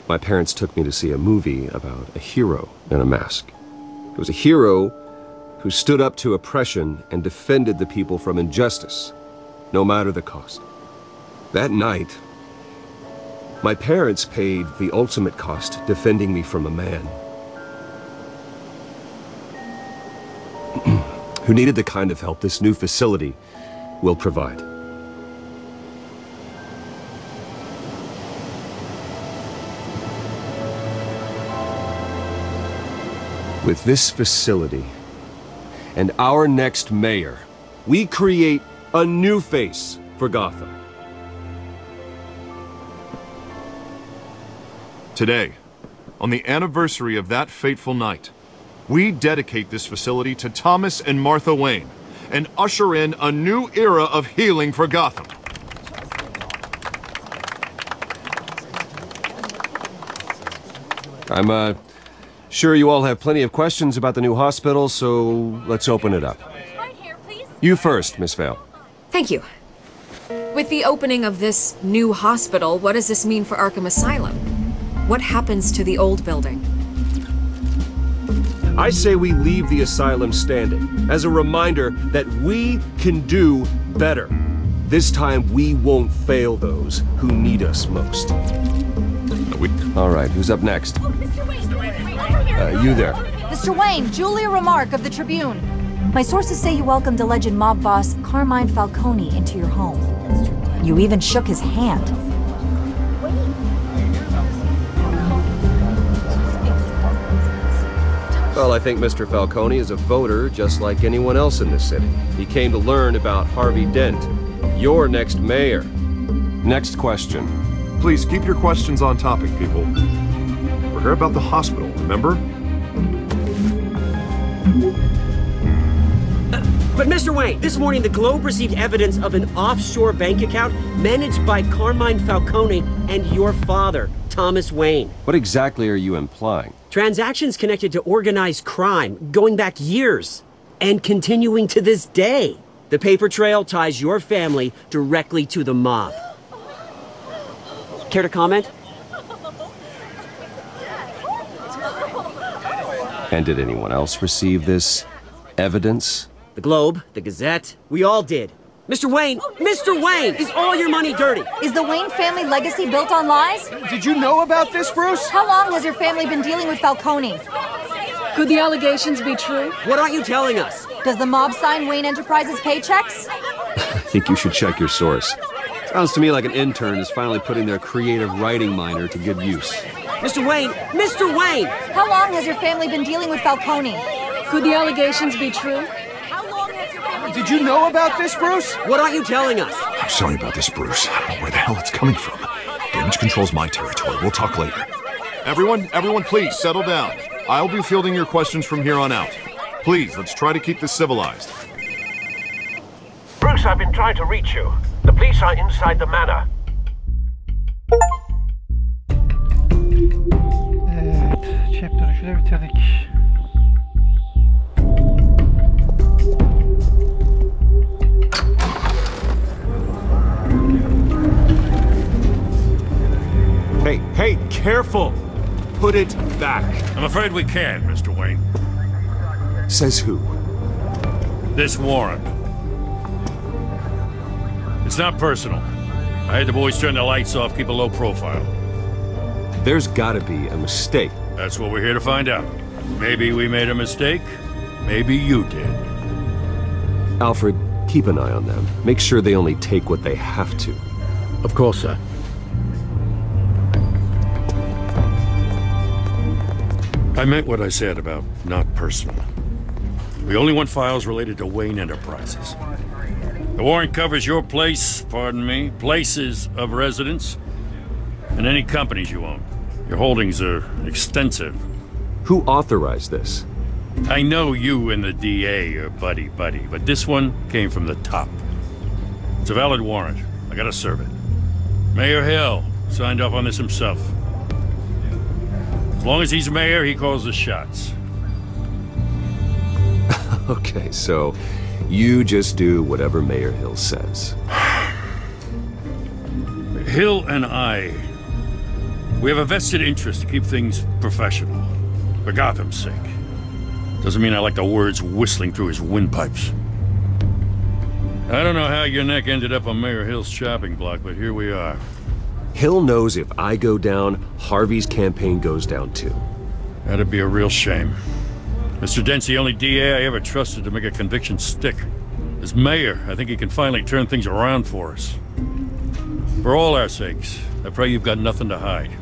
my parents took me to see a movie about a hero in a mask. It was a hero who stood up to oppression and defended the people from injustice, no matter the cost. That night, my parents paid the ultimate cost defending me from a man who needed the kind of help this new facility will provide. With this facility and our next mayor, we create a new face for Gotham. Today, on the anniversary of that fateful night, we dedicate this facility to Thomas and Martha Wayne and usher in a new era of healing for Gotham. I'm sure you all have plenty of questions about the new hospital, so let's open it up. You first, Miss Vale. Thank you. With the opening of this new hospital, what does this mean for Arkham Asylum? What happens to the old building? I say we leave the asylum standing as a reminder that we can do better. This time we won't fail those who need us most. All right, who's up next? You there. Mr. Wayne, Julia Remark of the Tribune. My sources say you welcomed alleged mob boss Carmine Falcone into your home. You even shook his hand. Well, I think Mr. Falcone is a voter just like anyone else in this city. He came to learn about Harvey Dent, your next mayor. Next question. Please keep your questions on topic, people. We're here about the hospital, remember? But Mr. Wayne, this morning the Globe received evidence of an offshore bank account managed by Carmine Falcone and your father, Thomas Wayne. What exactly are you implying? Transactions connected to organized crime going back years and continuing to this day. The paper trail ties your family directly to the mob. Care to comment? And did anyone else receive this evidence? The Globe, the Gazette, we all did. Mr. Wayne, is all your money dirty? Is the Wayne family legacy built on lies? Did you know about this, Bruce? How long has your family been dealing with Falcone? Could the allegations be true? What aren't you telling us? Does the mob sign Wayne Enterprises paychecks? I think you should check your source. Sounds to me like an intern is finally putting their creative writing minor to good use. Mr. Wayne! How long has your family been dealing with Falcone? Could the allegations be true? Did you know about this, Bruce? What aren't you telling us? I'm sorry about this, Bruce. I don't know where the hell it's coming from. Damage control's my territory. We'll talk later. Everyone, please settle down. I'll be fielding your questions from here on out. Please, let's try to keep this civilized. Bruce, I've been trying to reach you. The police are inside the manor. Evet, chapter'ı şöyle bitirdik. Hey, careful! Put it back. I'm afraid we can't, Mr. Wayne. Says who? This warrant. It's not personal. I had the boys turn the lights off, keep a low profile. There's gotta be a mistake. That's what we're here to find out. Maybe we made a mistake. Maybe you did. Alfred, keep an eye on them. Make sure they only take what they have to. Of course, sir. I meant what I said about not personal. We only want files related to Wayne Enterprises. The warrant covers your place, pardon me, places of residence, and any companies you own. Your holdings are extensive. Who authorized this? I know you and the DA are buddy-buddy, but this one came from the top. It's a valid warrant. I gotta serve it. Mayor Hill signed off on this himself. As long as he's mayor, he calls the shots. Okay, so you just do whatever Mayor Hill says. Hill and I, we have a vested interest to keep things professional. For Gotham's sake. Doesn't mean I like the words whistling through his windpipes. I don't know how your neck ended up on Mayor Hill's chopping block, but here we are. Hill knows if I go down, Harvey's campaign goes down too. That'd be a real shame. Mr. Dent's the only DA I ever trusted to make a conviction stick. As mayor, I think he can finally turn things around for us. For all our sakes, I pray you've got nothing to hide.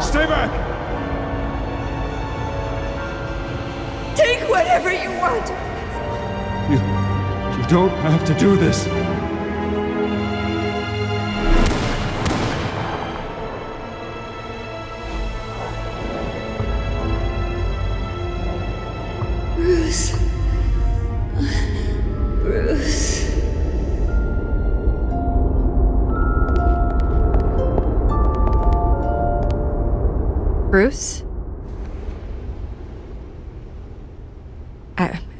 Stay back! Take whatever you want! You don't have to do this. Bruce. Bruce. Bruce?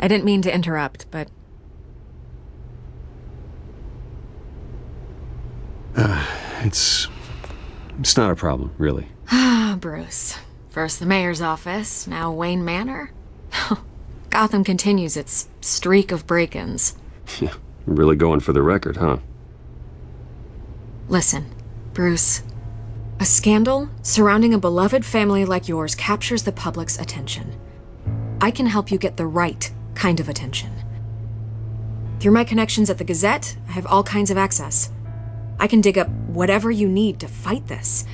I didn't mean to interrupt, but... It's not a problem, really. Ah, Bruce. First the mayor's office, now Wayne Manor. Gotham continues its streak of break-ins. Yeah, really going for the record, huh? Listen, Bruce. A scandal surrounding a beloved family like yours captures the public's attention. I can help you get the right kind of attention. Through my connections at the Gazette, I have all kinds of access. I can dig up whatever you need to fight this.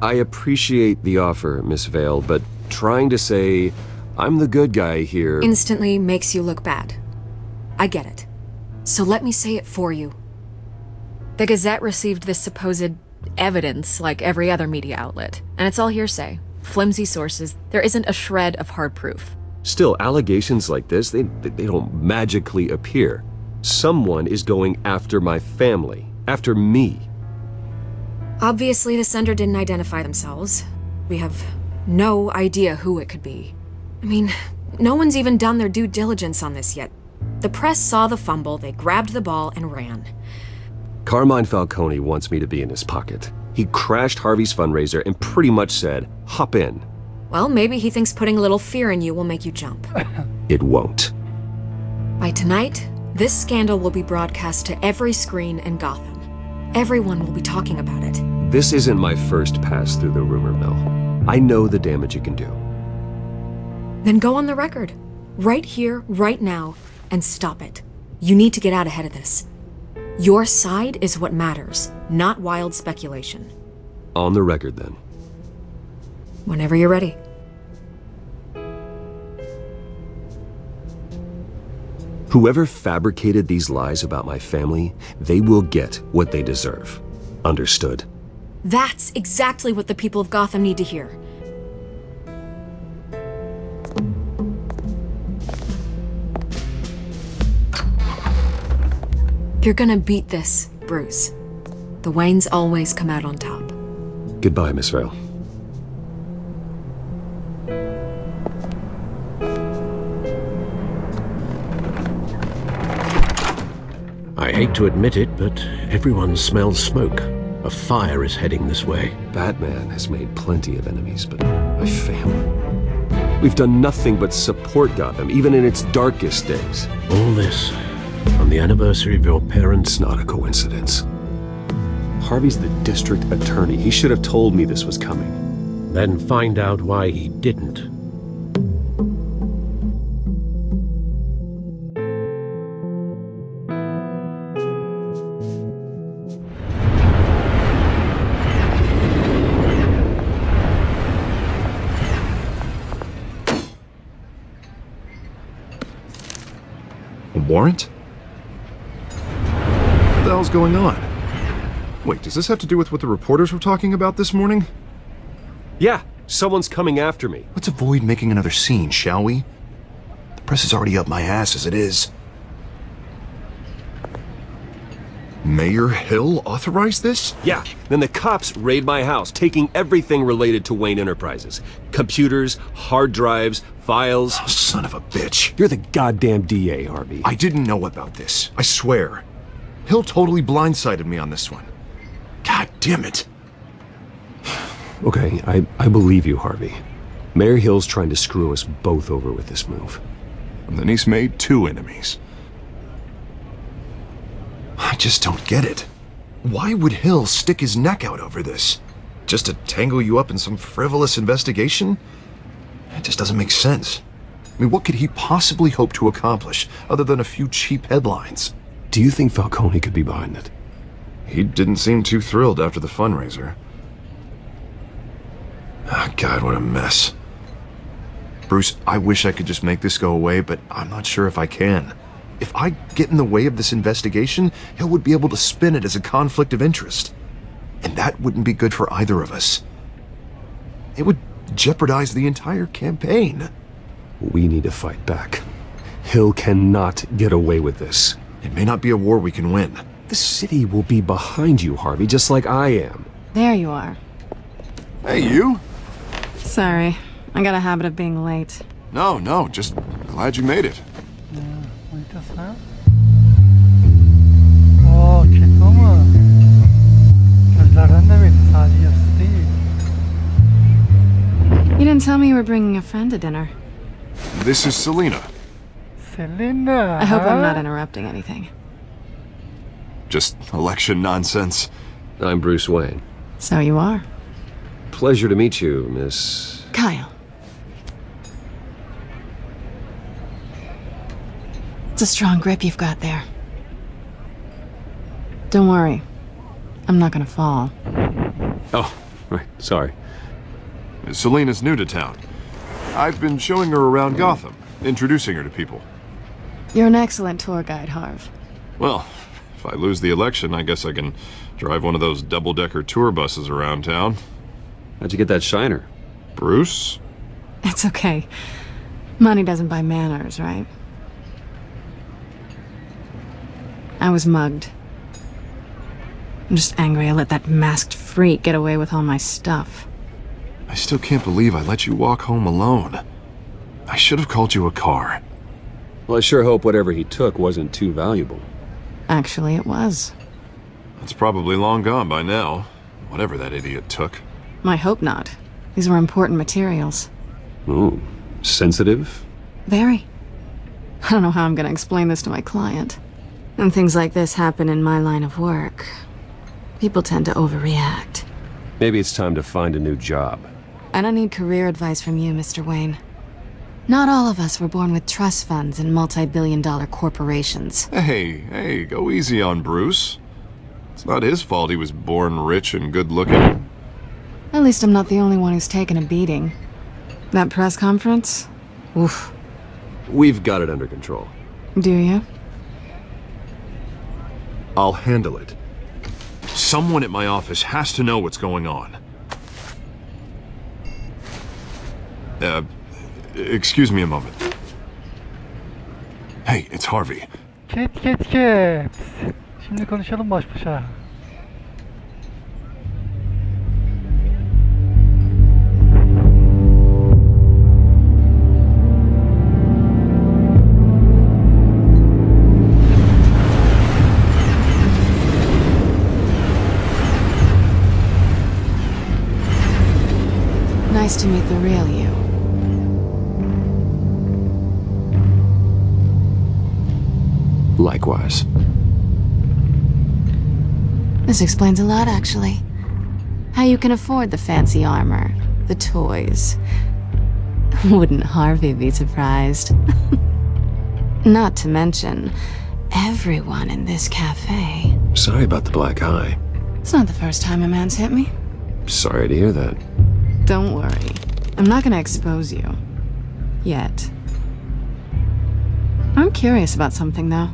I appreciate the offer, Miss Vale, but trying to say I'm the good guy here instantly makes you look bad. I get it. So let me say it for you. The Gazette received this supposed evidence like every other media outlet, and it's all hearsay. Flimsy sources. There isn't a shred of hard proof. Still, allegations like this, they don't magically appear. Someone is going after my family. After me. Obviously, the sender didn't identify themselves. We have no idea who it could be. I mean, no one's even done their due diligence on this yet. The press saw the fumble, they grabbed the ball and ran. Carmine Falcone wants me to be in his pocket. He crashed Harvey's fundraiser and pretty much said, hop in. Well, maybe he thinks putting a little fear in you will make you jump. It won't. By tonight, this scandal will be broadcast to every screen in Gotham. Everyone will be talking about it. This isn't my first pass through the rumor mill. I know the damage it can do. Then go on the record. Right here, right now, and stop it. You need to get out ahead of this. Your side is what matters, not wild speculation. On the record, then. Whenever you're ready. Whoever fabricated these lies about my family, they will get what they deserve. Understood? That's exactly what the people of Gotham need to hear. You're gonna beat this, Bruce. The Waynes always come out on top. Goodbye, Miss Vale. I hate to admit it, but everyone smells smoke. A fire is heading this way. Batman has made plenty of enemies, but my family... We've done nothing but support Gotham, even in its darkest days. All this on the anniversary of your parents' Not a coincidence. Harvey's the district attorney. He should have told me this was coming. Then find out why he didn't. A warrant? What the hell's going on? Wait, does this have to do with what the reporters were talking about this morning? Yeah, someone's coming after me. Let's avoid making another scene, shall we? The press is already up my ass as it is. Mayor Hill authorized this? Yeah, then the cops raid my house, taking everything related to Wayne Enterprises. Computers, hard drives, files. Oh, son of a bitch. You're the goddamn DA, Harvey. I didn't know about this. I swear. Hill totally blindsided me on this one. God damn it. Okay, I believe you, Harvey. Mayor Hill's trying to screw us both over with this move. And then he's made 2 enemies. I just don't get it. Why would Hill stick his neck out over this? Just to tangle you up in some frivolous investigation? It just doesn't make sense. I mean, what could he possibly hope to accomplish other than a few cheap headlines? Do you think Falcone could be behind it? He didn't seem too thrilled after the fundraiser. Oh, God, what a mess. Bruce, I wish I could just make this go away, but I'm not sure if I can. If I get in the way of this investigation, Hill would be able to spin it as a conflict of interest. And that wouldn't be good for either of us. It would jeopardize the entire campaign. We need to fight back. Hill cannot get away with this. It may not be a war we can win. The city will be behind you, Harvey, just like I am. There you are. Hey, you? Sorry, I got a habit of being late. No, just glad you made it. Oynatasın. Oo, keko mu? Gözlerden de belli, sadece yazısı değil. You didn't tell me you were bringing a friend to dinner. This is Selena. Selena. I hope I'm not interrupting anything. Just election nonsense. I'm Bruce Wayne. So you are. Pleasure to meet you, Miss... Kyle. It's a strong grip you've got there. Don't worry. I'm not gonna fall. Oh, right, sorry. Selena's new to town. I've been showing her around Gotham, introducing her to people. You're an excellent tour guide, Harv. Well, if I lose the election, I guess I can drive one of those double-decker tour buses around town. How'd you get that shiner? Bruce? It's okay. Money doesn't buy manners, right? I was mugged. I'm just angry I let that masked freak get away with all my stuff. I still can't believe I let you walk home alone. I should have called you a car. Well, I sure hope whatever he took wasn't too valuable. Actually, it was. It's probably long gone by now, whatever that idiot took. I hope not. These were important materials. Ooh, sensitive? Very. I don't know how I'm gonna explain this to my client. When things like this happen in my line of work, people tend to overreact. Maybe it's time to find a new job. I don't need career advice from you, Mr. Wayne. Not all of us were born with trust funds and multi-billion-dollar corporations. Hey, go easy on Bruce. It's not his fault he was born rich and good-looking. At least I'm not the only one who's taken a beating. That press conference? Oof. We've got it under control. Do you? I'll handle it. Someone at my office has to know what's going on. Excuse me a moment. Hey, it's Harvey. Ket. Şimdi konuşalım baş başa. Nice to meet the real you. Likewise. This explains a lot, actually. How you can afford the fancy armor, the toys. Wouldn't Harvey be surprised? Not to mention, everyone in this cafe. Sorry about the black eye. It's not the first time a man's hit me. Sorry to hear that. Don't worry. I'm not gonna expose you. Yet. I'm curious about something, though.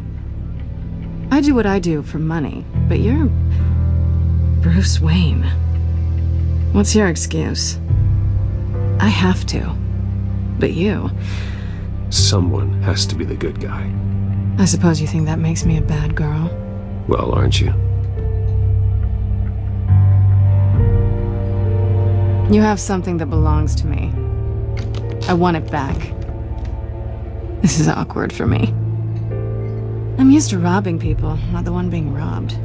I do what I do for money, but you're Bruce Wayne. What's your excuse? I have to. But you... Someone has to be the good guy. I suppose you think that makes me a bad girl? Well, aren't you? You have something that belongs to me. I want it back. This is awkward for me. I'm used to robbing people, not the one being robbed.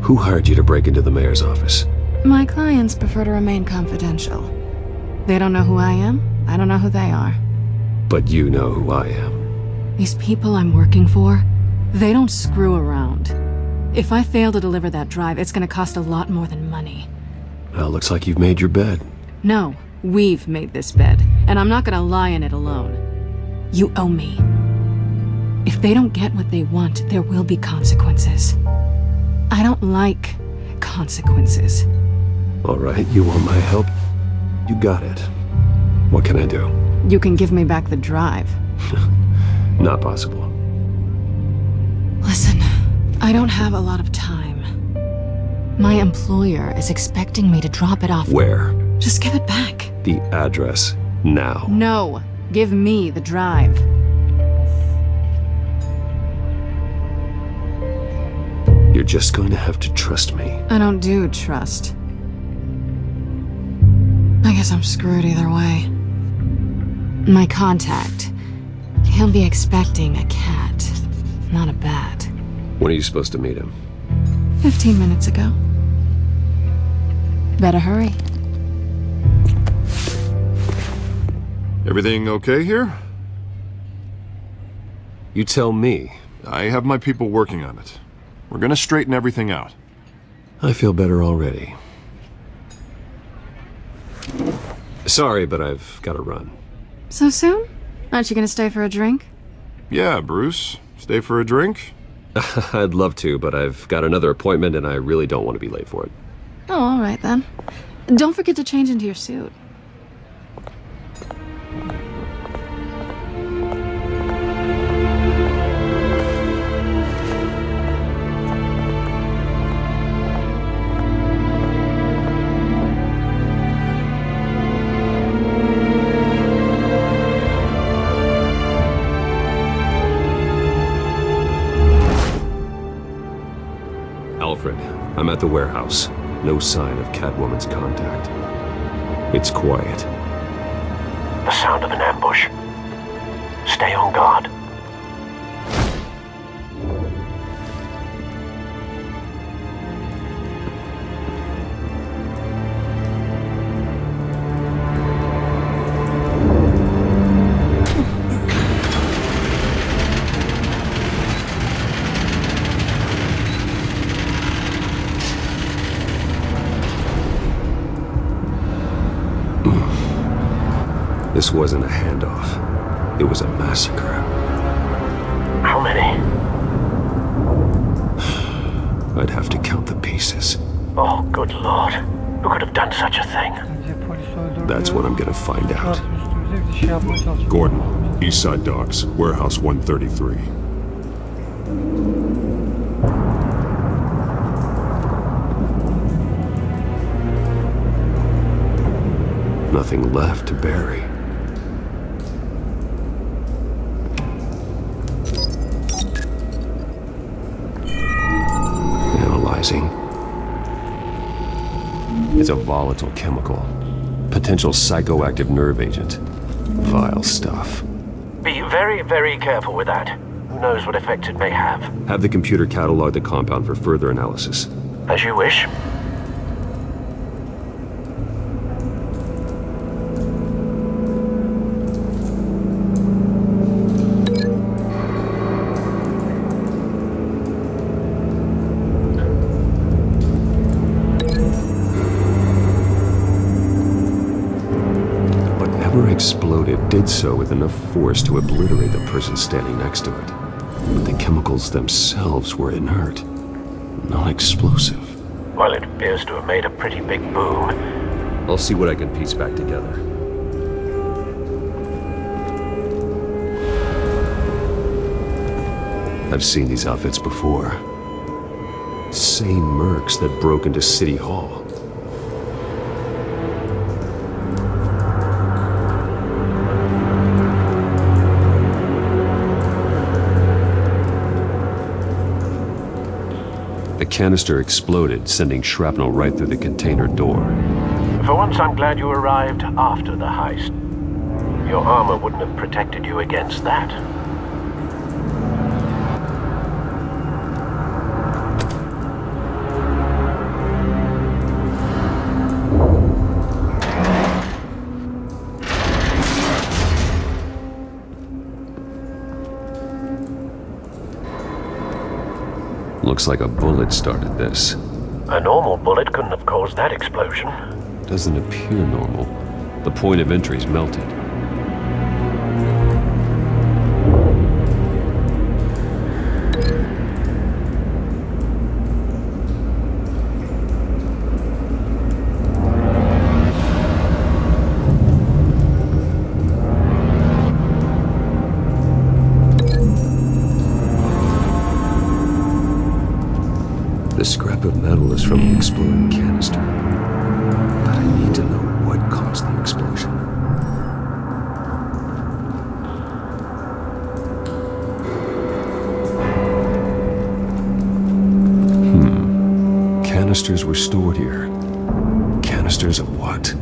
Who hired you to break into the mayor's office? My clients prefer to remain confidential. They don't know who I am, I don't know who they are. But you know who I am. These people I'm working for, they don't screw around. If I fail to deliver that drive, it's gonna cost a lot more than money. Well, looks like you've made your bed. No, we've made this bed, and I'm not gonna lie in it alone. You owe me. If they don't get what they want, there will be consequences. I don't like consequences. All right, you want my help? You got it. What can I do? You can give me back the drive. Not possible. Listen, I don't have a lot of time. My employer is expecting me to drop it off. Where? Just give it back. The address, now. No, give me the drive. You're just going to have to trust me. I don't do trust. I guess I'm screwed either way. My contact, he'll be expecting a cat, not a bat. When are you supposed to meet him? 15 minutes ago. Better hurry. Everything okay here? You tell me. I have my people working on it. We're gonna straighten everything out. I feel better already. Sorry, but I've got to run. So soon? Aren't you gonna stay for a drink? Yeah, Bruce. Stay for a drink? I'd love to, but I've got another appointment and I really don't want to be late for it. Oh, all right then. Don't forget to change into your suit. Alfred, I'm at the warehouse. No sign of Catwoman's contact. It's quiet. The sound of an ambush. Stay on guard. This wasn't a handoff. It was a massacre. How many? I'd have to count the pieces. Oh, good lord. Who could have done such a thing? That's what I'm gonna find out. Gordon, Eastside Docks, Warehouse 133. Nothing left to bury. Analyzing. It's a volatile chemical. Potential psychoactive nerve agent. Vile stuff. Be very, very careful with that. Who knows what effect it may have. Have the computer catalog the compound for further analysis. As you wish. Exploded did so with enough force to obliterate the person standing next to it. But the chemicals themselves were inert, non-explosive. Well, it appears to have made a pretty big boom. I'll see what I can piece back together. I've seen these outfits before. Same mercs that broke into City Hall. The canister exploded, sending shrapnel right through the container door. For once, I'm glad you arrived after the heist. Your armor wouldn't have protected you against that. Looks like a bullet started this. A normal bullet couldn't have caused that explosion. Doesn't appear normal. The point of entry's melted. The scrap of metal is from the exploding canister. But I need to know what caused the explosion. Canisters were stored here. Canisters of what?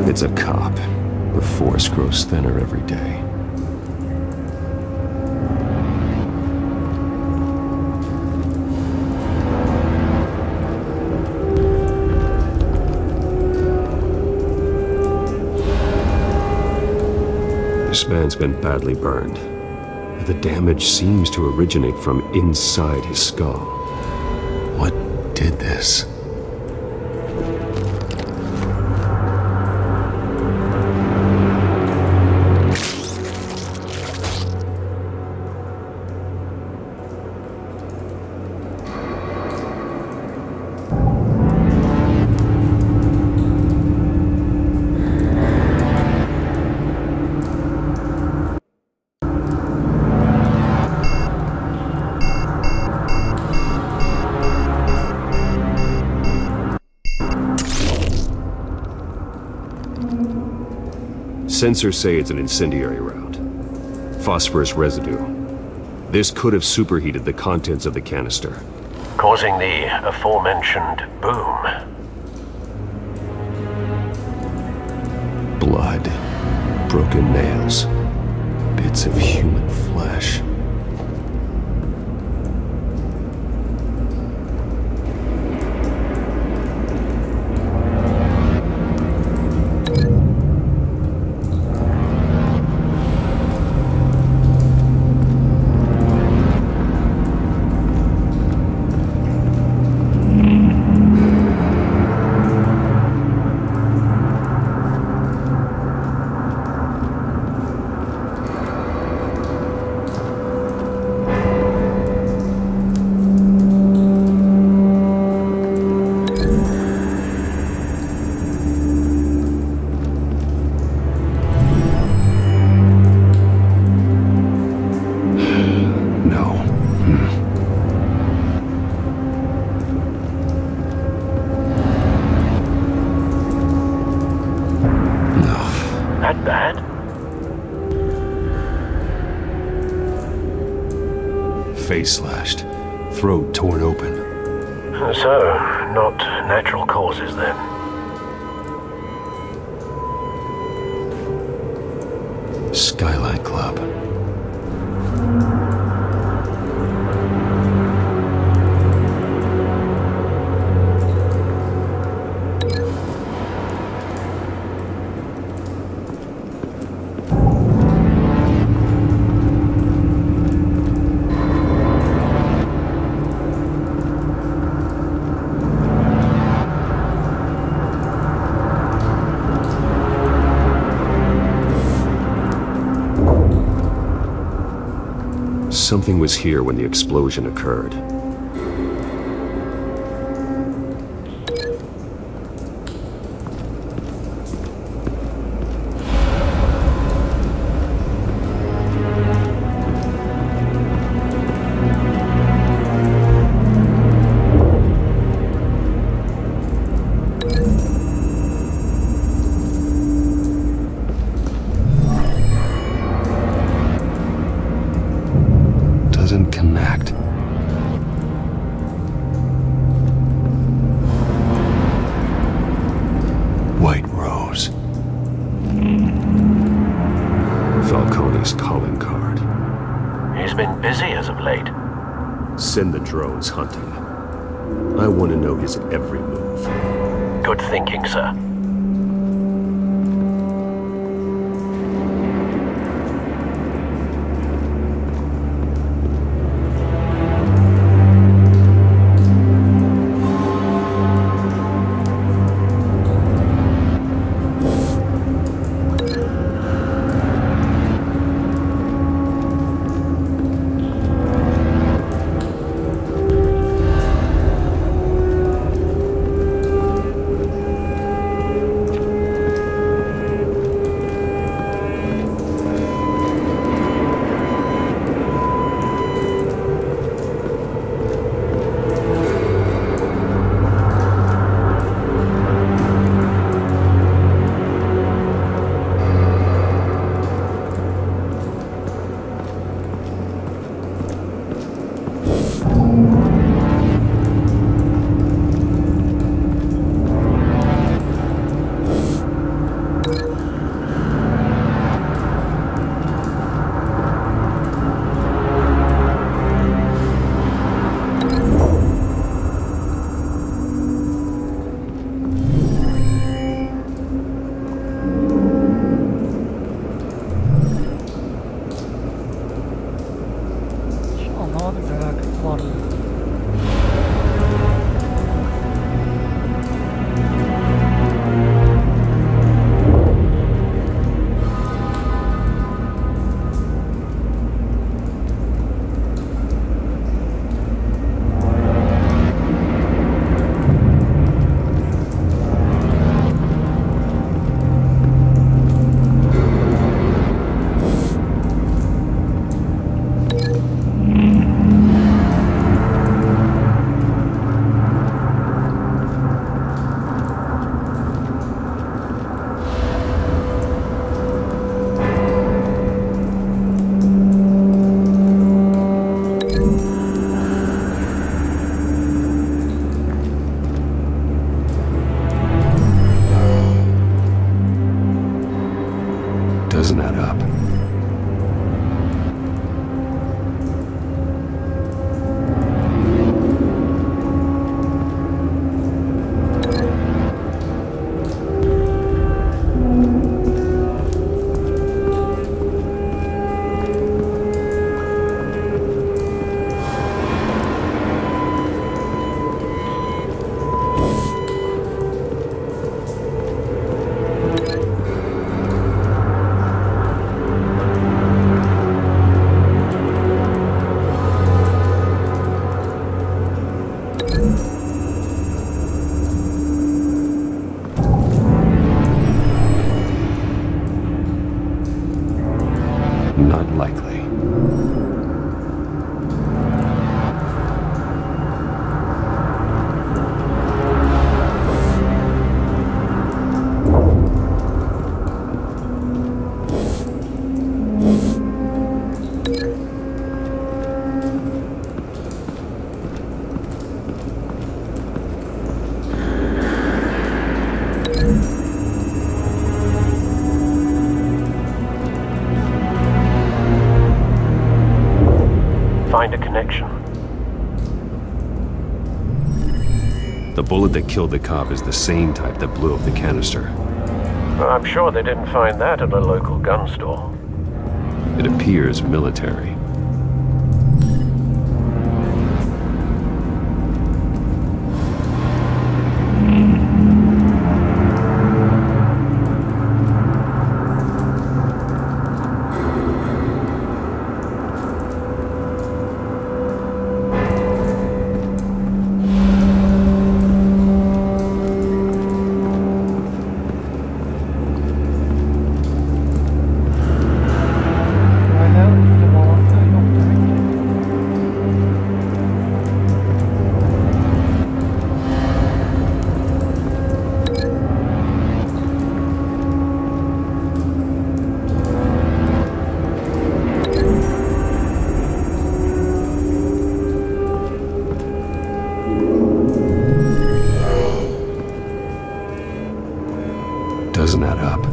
It's a cop. The force grows thinner every day. This man's been badly burned. The damage seems to originate from inside his skull. What did this? Sensors say it's an incendiary round. Phosphorus residue. This could have superheated the contents of the canister, causing the aforementioned boom. Blood, broken nails, bits of human flesh. That bad? Face slashed, throat torn open. So, not natural causes then. Skyline Club. Something was here when the explosion occurred. send the drones hunting. I want to know his every move. Good thinking, sir. Doesn't add up. Not likely. Find a connection. The bullet that killed the cop is the same type that blew up the canister. Well, I'm sure they didn't find that at a local gun store. It appears military. Doesn't add up.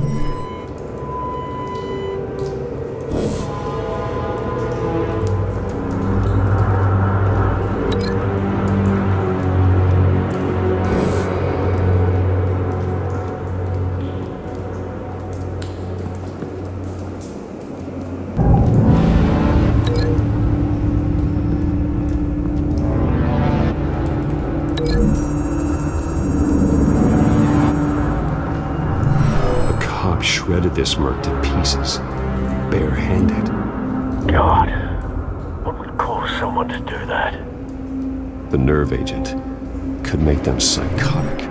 shredded this merc to pieces, barehanded. God, what would cause someone to do that? The nerve agent could make them psychotic.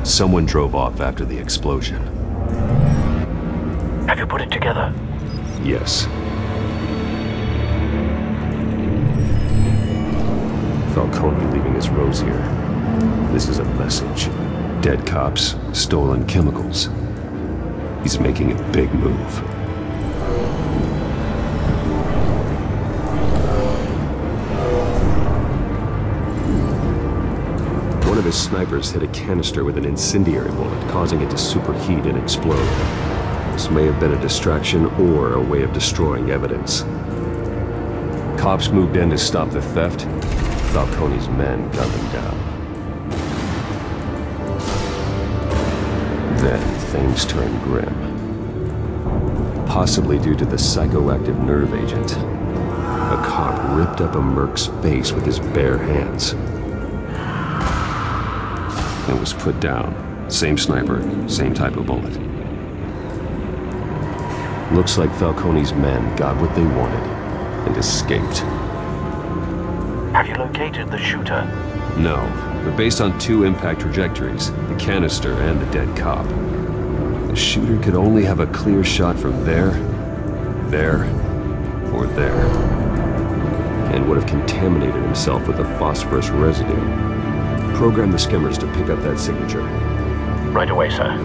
Someone drove off after the explosion. Have you put it together? Yes. Falcone leaving his rose here. This is a message. Dead cops, stolen chemicals. He's making a big move. One of his snipers hit a canister with an incendiary bullet, causing it to superheat and explode. This may have been a distraction or a way of destroying evidence. Cops moved in to stop the theft. Falcone's men gunned them down. Then things turned grim. Possibly due to the psychoactive nerve agent. A cop ripped up a merc's face with his bare hands. And was put down. Same sniper, same type of bullet. Looks like Falcone's men got what they wanted and escaped. Have you located the shooter? No, but based on 2 impact trajectories, the canister and the dead cop, the shooter could only have a clear shot from there, or there, and would have contaminated himself with the phosphorus residue. Program the skimmers to pick up that signature. Right away, sir.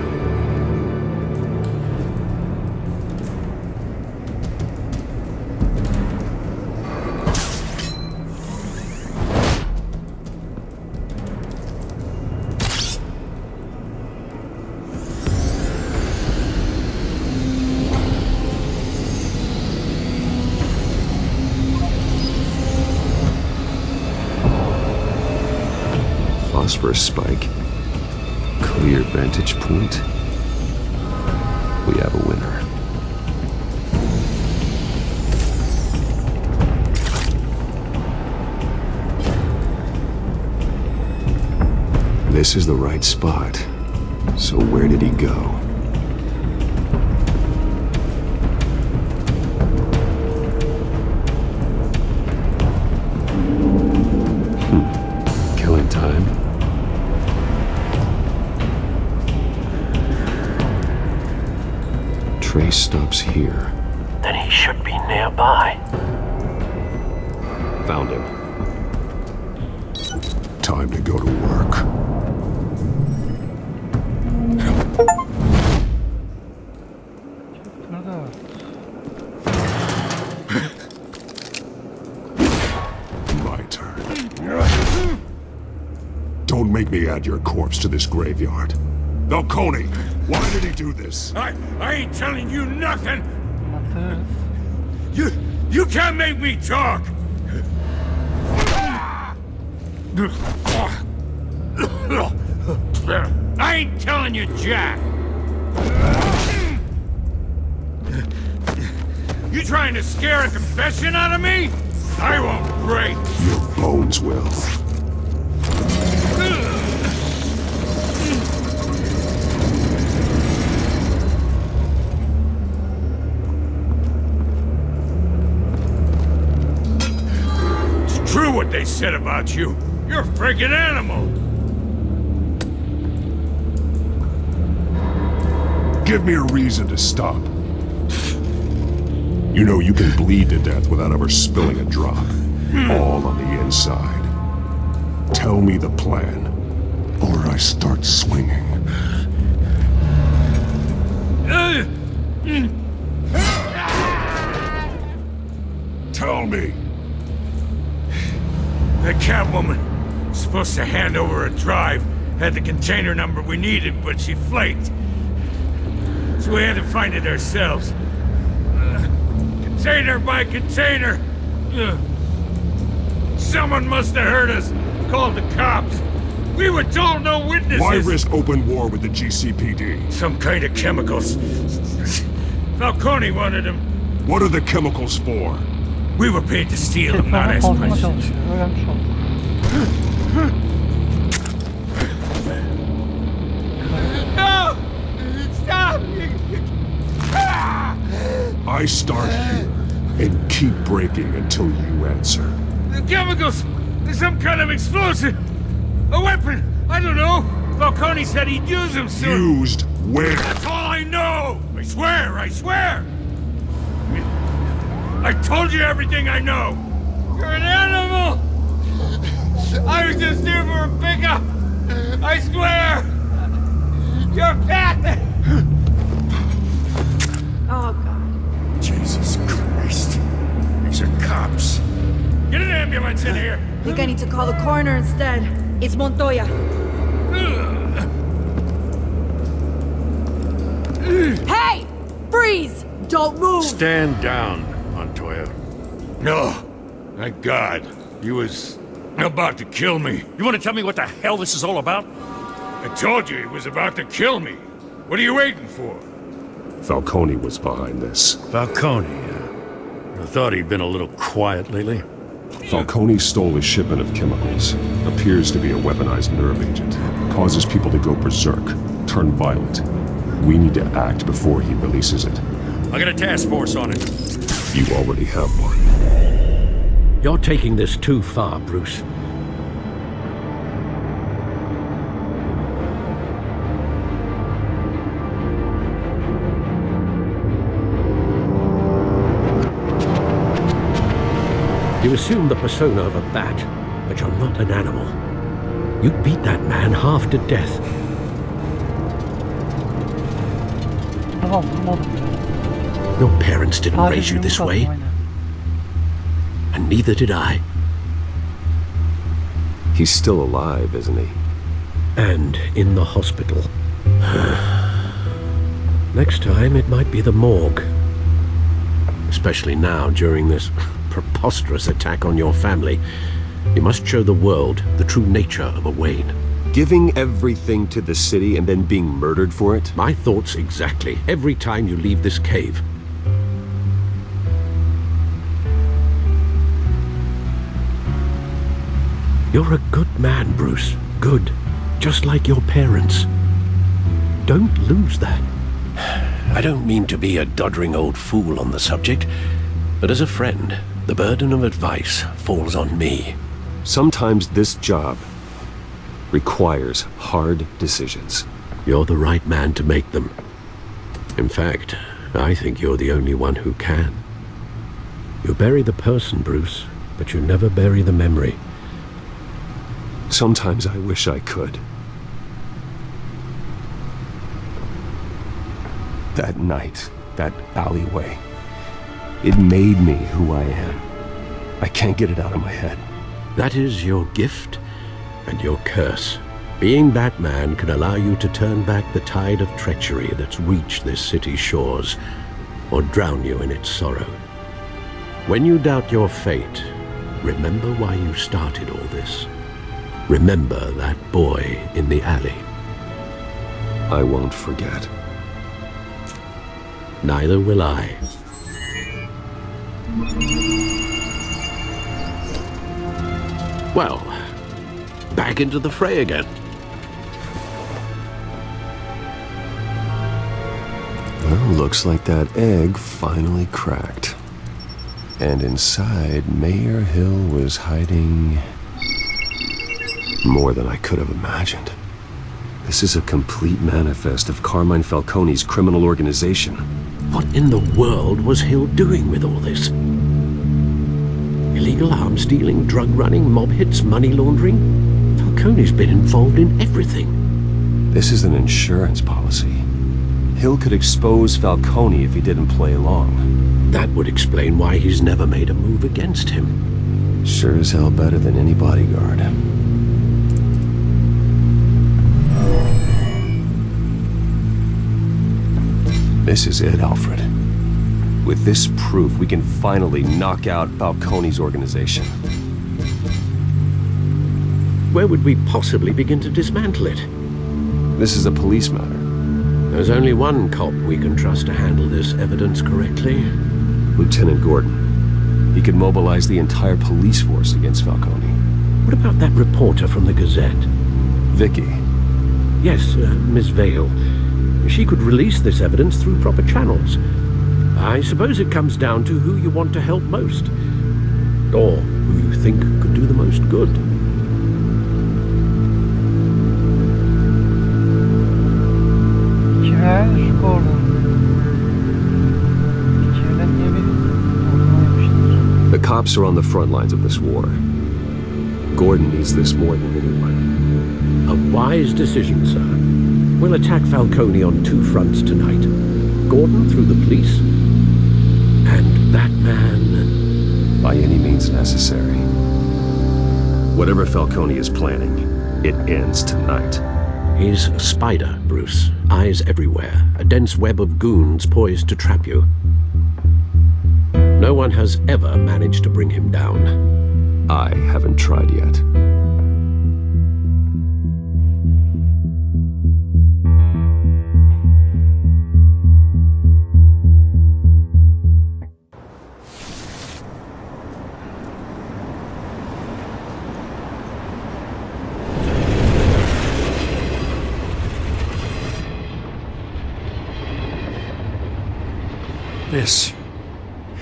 Phosphorus spike. Clear vantage point. We have a winner. This is the right spot. So where did he go? Killing time. Trace stops here. Then he should be nearby. Found him. Time to go to work. My turn. Don't make me add your corpse to this graveyard. Falcone, why did he do this? I ain't telling you nothing. You can't make me talk. I ain't telling you jack. You trying to scare a confession out of me? I won't break. Your bones will. It's true what they said about you. You're a freaking animal. Give me a reason to stop. You know you can bleed to death without ever spilling a drop. All on the inside. Tell me the plan, or I start swinging. Tell me. The Catwoman supposed to hand over a drive, had the container number we needed, but she flaked. So we had to find it ourselves. Container by container. Someone must have heard us, called the cops. We were told no witnesses! Why risk open war with the GCPD? Some kind of chemicals. Falcone wanted them. What are the chemicals for? We were paid to steal them, not as prisoners. No! Stop! I start here and keep breaking until you answer. The chemicals! There's some kind of explosive! A weapon! I don't know! Falcone said he'd use them soon! Used where? That's all I know! I swear! I swear! I told you everything I know! You're an animal! I was just here for a pickup! I swear! You're a pet! Oh, God. Jesus Christ. These are cops. Get an ambulance in here! I think I need to call the coroner instead. It's Montoya. Hey! Freeze! Don't move! Stand down, Montoya. No. Thank God. He was about to kill me. You want to tell me what the hell this is all about? I told you he was about to kill me. What are you waiting for? Falcone was behind this. Falcone, I thought he'd been a little quiet lately. Falcone stole a shipment of chemicals. Appears to be a weaponized nerve agent. Causes people to go berserk, turn violent. We need to act before he releases it. I got a task force on it. You already have one. You're taking this too far, Bruce. You assume the persona of a bat, but you're not an animal. You beat that man half to death. Your parents didn't raise you this way. And neither did I. He's still alive, isn't he? And in the hospital. Next time, it might be the morgue. Especially now, during this preposterous attack on your family. You must show the world the true nature of a Wayne. Giving everything to the city and then being murdered for it? My thoughts exactly, every time you leave this cave. You're a good man, Bruce. Good. Just like your parents. Don't lose that. I don't mean to be a doddering old fool on the subject, but as a friend, the burden of advice falls on me. Sometimes this job requires hard decisions. You're the right man to make them. In fact, I think you're the only one who can. You bury the person, Bruce, but you never bury the memory. Sometimes I wish I could. That night, that alleyway, it made me who I am. I can't get it out of my head. That is your gift and your curse. Being Batman can allow you to turn back the tide of treachery that's reached this city's shores, or drown you in its sorrow. When you doubt your fate, remember why you started all this. Remember that boy in the alley. I won't forget. Neither will I. Well, back into the fray again. Well, looks like that egg finally cracked. And inside, Mayor Hill was hiding more than I could have imagined. This is a complete manifest of Carmine Falcone's criminal organization. What in the world was Hill doing with all this? Illegal arms dealing, drug running, mob hits, money laundering? Falcone's been involved in everything. This is an insurance policy. Hill could expose Falcone if he didn't play along. That would explain why he's never made a move against him. Sure as hell better than any bodyguard. This is it, Alfred. With this proof, we can finally knock out Falcone's organization. where would we possibly begin to dismantle it? This is a police matter. There's only one cop we can trust to handle this evidence correctly. Lieutenant Gordon. He could mobilize the entire police force against Falcone. What about that reporter from the Gazette? Vicky. Yes, Miss Vale. She could release this evidence through proper channels. I suppose it comes down to who you want to help most. Or who you think could do the most good. The cops are on the front lines of this war. Gordon needs this more than anyone. A wise decision, sir. We'll attack Falcone on two fronts tonight. Gordon through the police, and that man... by any means necessary. Whatever Falcone is planning, it ends tonight. He's a spider, Bruce. Eyes everywhere. A dense web of goons poised to trap you. No one has ever managed to bring him down. I haven't tried yet.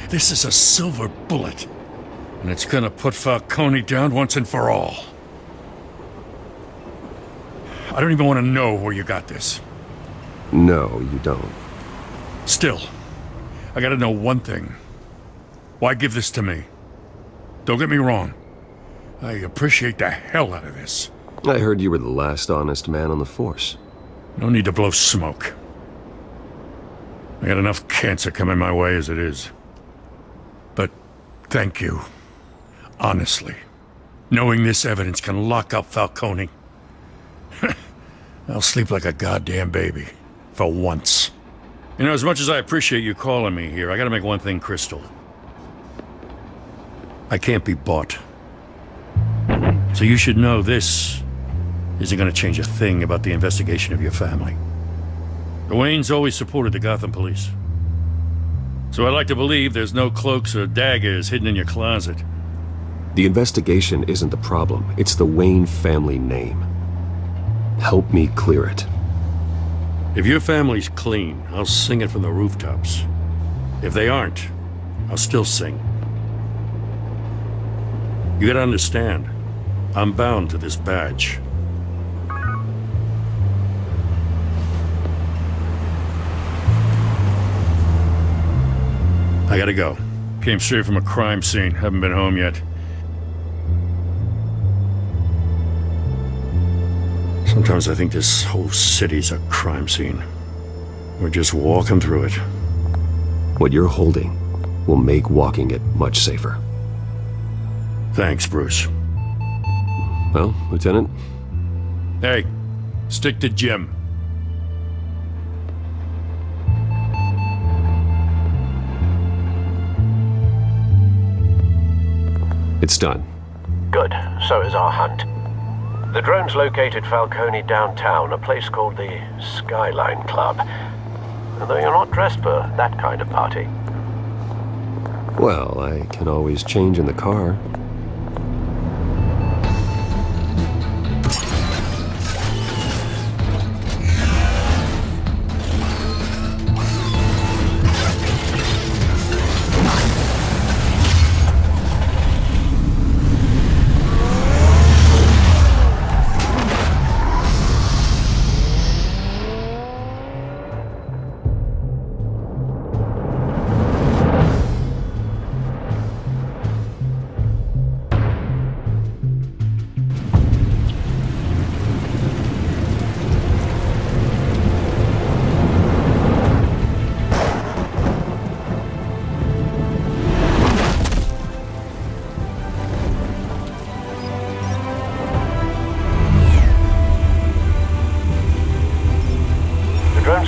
This is a silver bullet. And it's gonna put Falcone down once and for all. I don't even want to know where you got this. No, you don't. Still, I gotta know one thing. Why give this to me? Don't get me wrong. I appreciate the hell out of this. I heard you were the last honest man on the force. No need to blow smoke. I got enough cancer coming my way as it is. But thank you. Honestly. Knowing this evidence can lock up Falcone. I'll sleep like a goddamn baby. For once. You know, as much as I appreciate you calling me here, I gotta make one thing crystal. I can't be bought. So you should know this isn't gonna change a thing about the investigation of your family. The Waynes always supported the Gotham police. So I'd like to believe there's no cloaks or daggers hidden in your closet. The investigation isn't the problem. It's the Wayne family name. Help me clear it. If your family's clean, I'll sing it from the rooftops. If they aren't, I'll still sing. You gotta understand, I'm bound to this badge. I gotta go. Came straight from a crime scene. Haven't been home yet. Sometimes I think this whole city's a crime scene. We're just walking through it. What you're holding will make walking it much safer. Thanks, Bruce. Well, Lieutenant? Hey, stick to Jim. It's done. Good. So is our hunt. The drones located Falcone downtown, a place called the Skyline Club. Although you're not dressed for that kind of party. Well, I can always change in the car.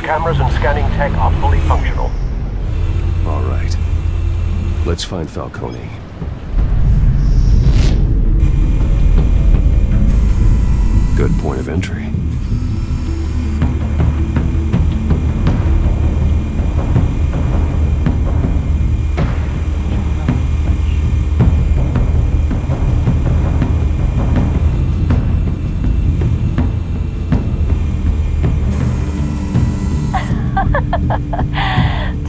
Cameras and scanning tech are fully functional. All right. Let's find Falcone. point of entry.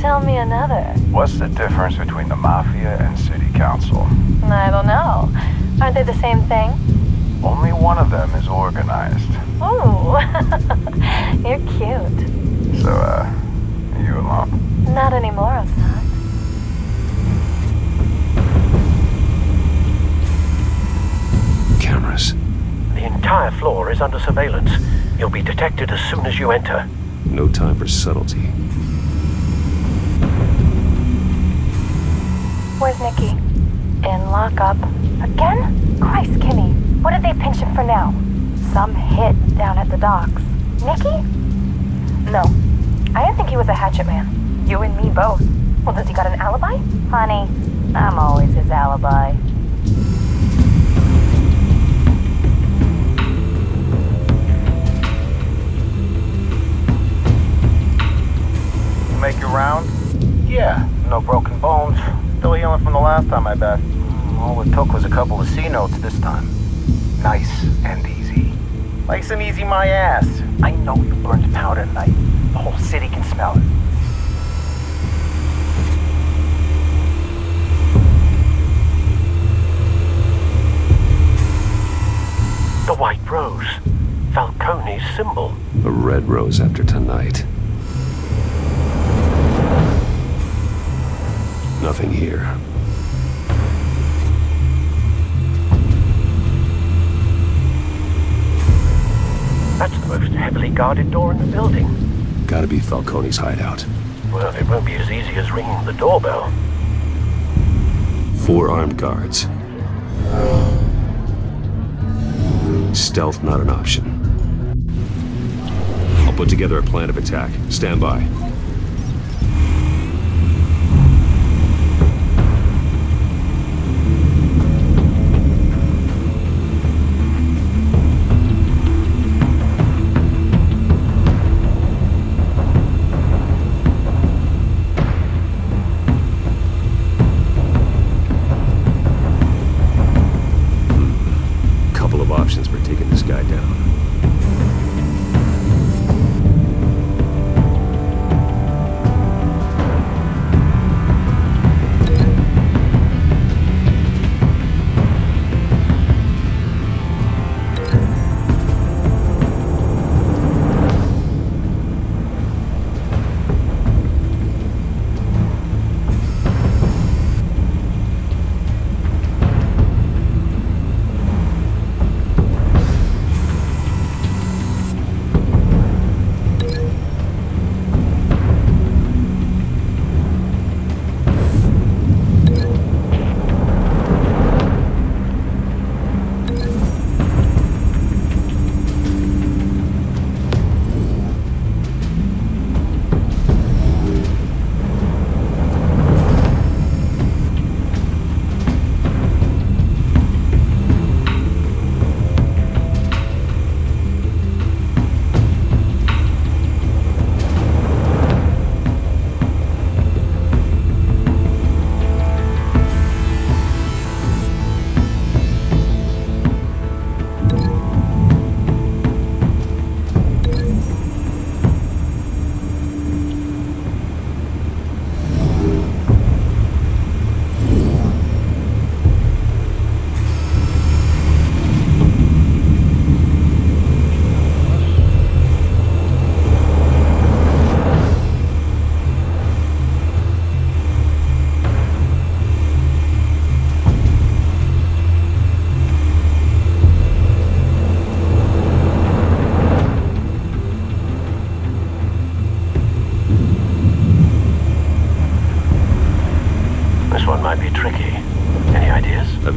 Tell me another. What's the difference between the Mafia and City Council? I don't know. Aren't they the same thing? Only one of them is organized. Ooh, you're cute. So, are you alone? Not anymore, I'm not. Cameras. The entire floor is under surveillance. You'll be detected as soon as you enter. No time for subtlety. Where's Nicky? In lockup. Again? Christ, Kimmy. What did they pinch him for now? Some hit down at the docks. Nicky? No. I didn't think he was a hatchet man. You and me both. Well, does he got an alibi? Honey, I'm always his alibi. Make your round? Yeah, no broken bones. Still healing from the last time, I bet. All it took was a couple of C notes this time. Nice and easy. Nice and easy my ass. I know you burned powder tonight. The whole city can smell it. The white rose. Falcone's symbol. A red rose after tonight. Nothing here. That's the most heavily guarded door in the building. Gotta be Falcone's hideout. Well, it won't be as easy as ringing the doorbell. 4 armed guards. Stealth not an option. I'll put together a plan of attack. Stand by. Options for taking this guy down.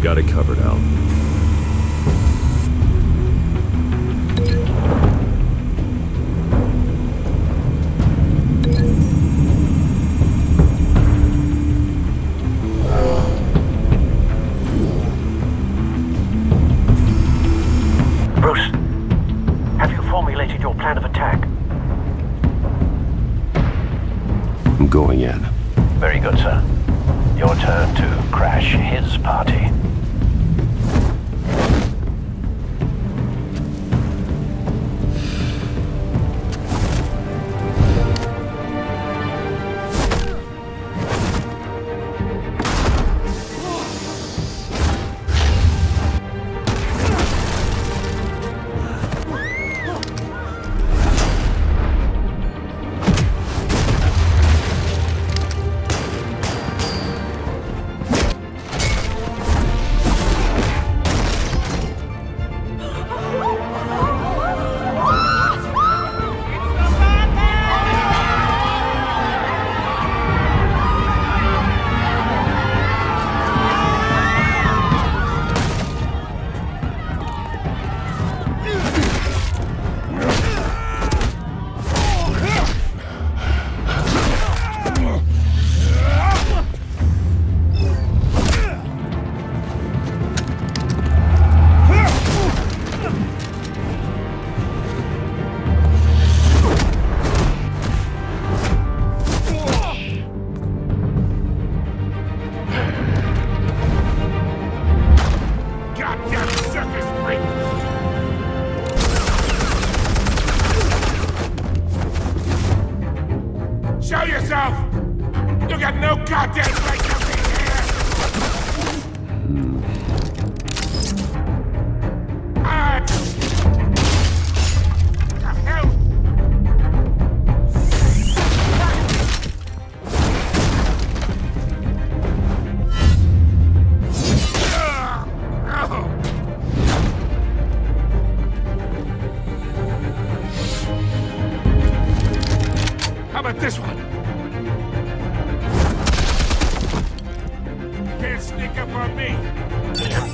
Got it covered, Al. Bruce, going in. Very good, sir. Your turn to crash his party. This one. Can't sneak up on me. Yeah.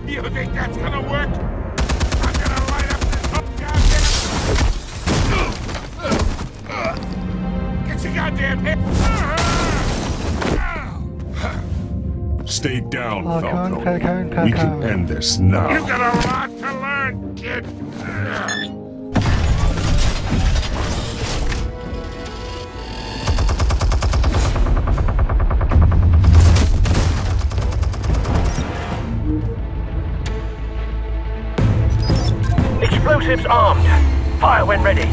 You think that's gonna work? I'm gonna light up this whole goddamn head. Stay down, Falcone. We can end this now. You've got a lot to learn, kid. Explosives armed. Fire when ready.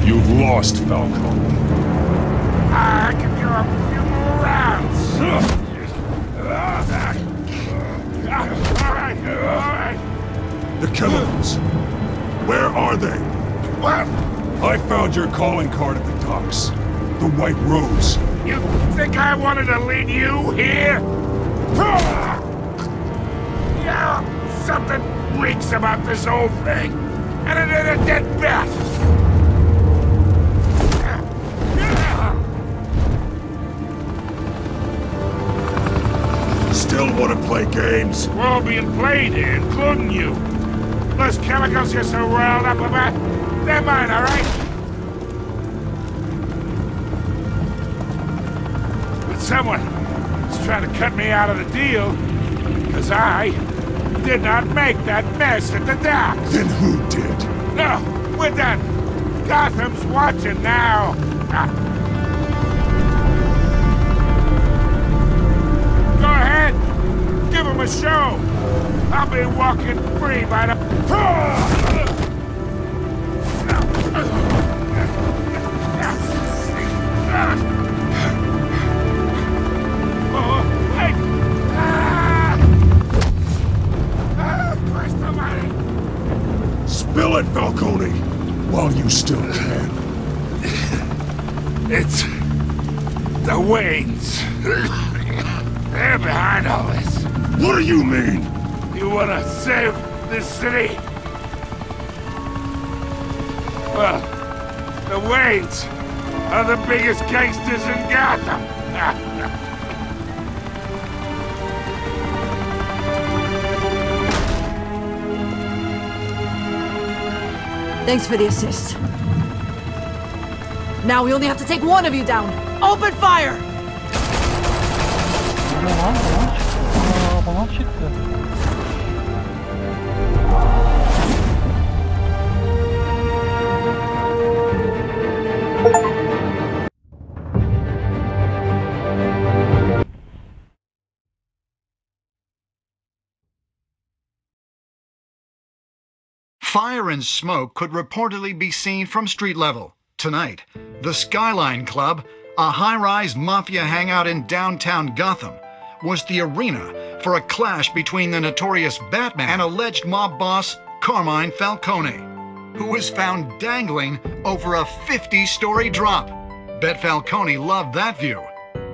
You've lost, Falcone. I can do a few more rounds. All right. The chemicals. Where are they? What? I found your calling card at the docks. The White Rose. You think I wanted to lead you here? Yeah, something reeks about this whole thing. And it ain't a dead bat. Still want to play games? We're all being played here, including you. Those chemicals you're so riled up about, they're mine, all right? But someone is trying to cut me out of the deal because I did not make that mess at the docks. Then who did? No, we're done. Gotham's watching now. Go ahead. Give him a show. I'll be walking free by the... Spill it, Falcone, while you still can. It's The Waynes. They're behind all this. What do you mean? You want to save this city? Well, the Waynes are the biggest gangsters in Gotham. Thanks for the assist. Now we only have to take one of you down. Open fire! Balon çıktı. Fire and smoke could reportedly be seen from street level. Tonight, the Skyline Club, a high-rise mafia hangout in downtown Gotham, was the arena for a clash between the notorious Batman and alleged mob boss Carmine Falcone, who was found dangling over a 50-story drop. Bet Falcone loved that view.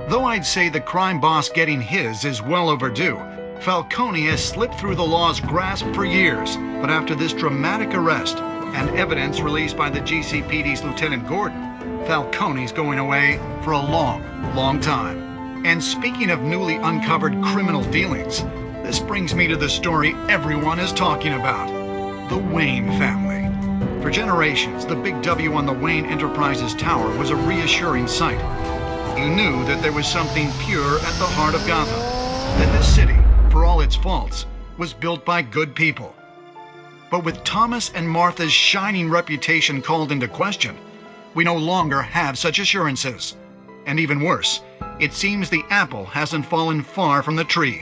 Though I'd say the crime boss getting his is well overdue, Falcone has slipped through the law's grasp for years, but after this dramatic arrest and evidence released by the GCPD's Lieutenant Gordon, Falcone's going away for a long, long time. And speaking of newly uncovered criminal dealings, this brings me to the story everyone is talking about, the Wayne family. For generations, the big W on the Wayne Enterprises Tower was a reassuring sight. You knew that there was something pure at the heart of Gotham, that this city, for all its faults, was built by good people. But with Thomas and Martha's shining reputation called into question, we no longer have such assurances. And even worse, it seems the apple hasn't fallen far from the tree.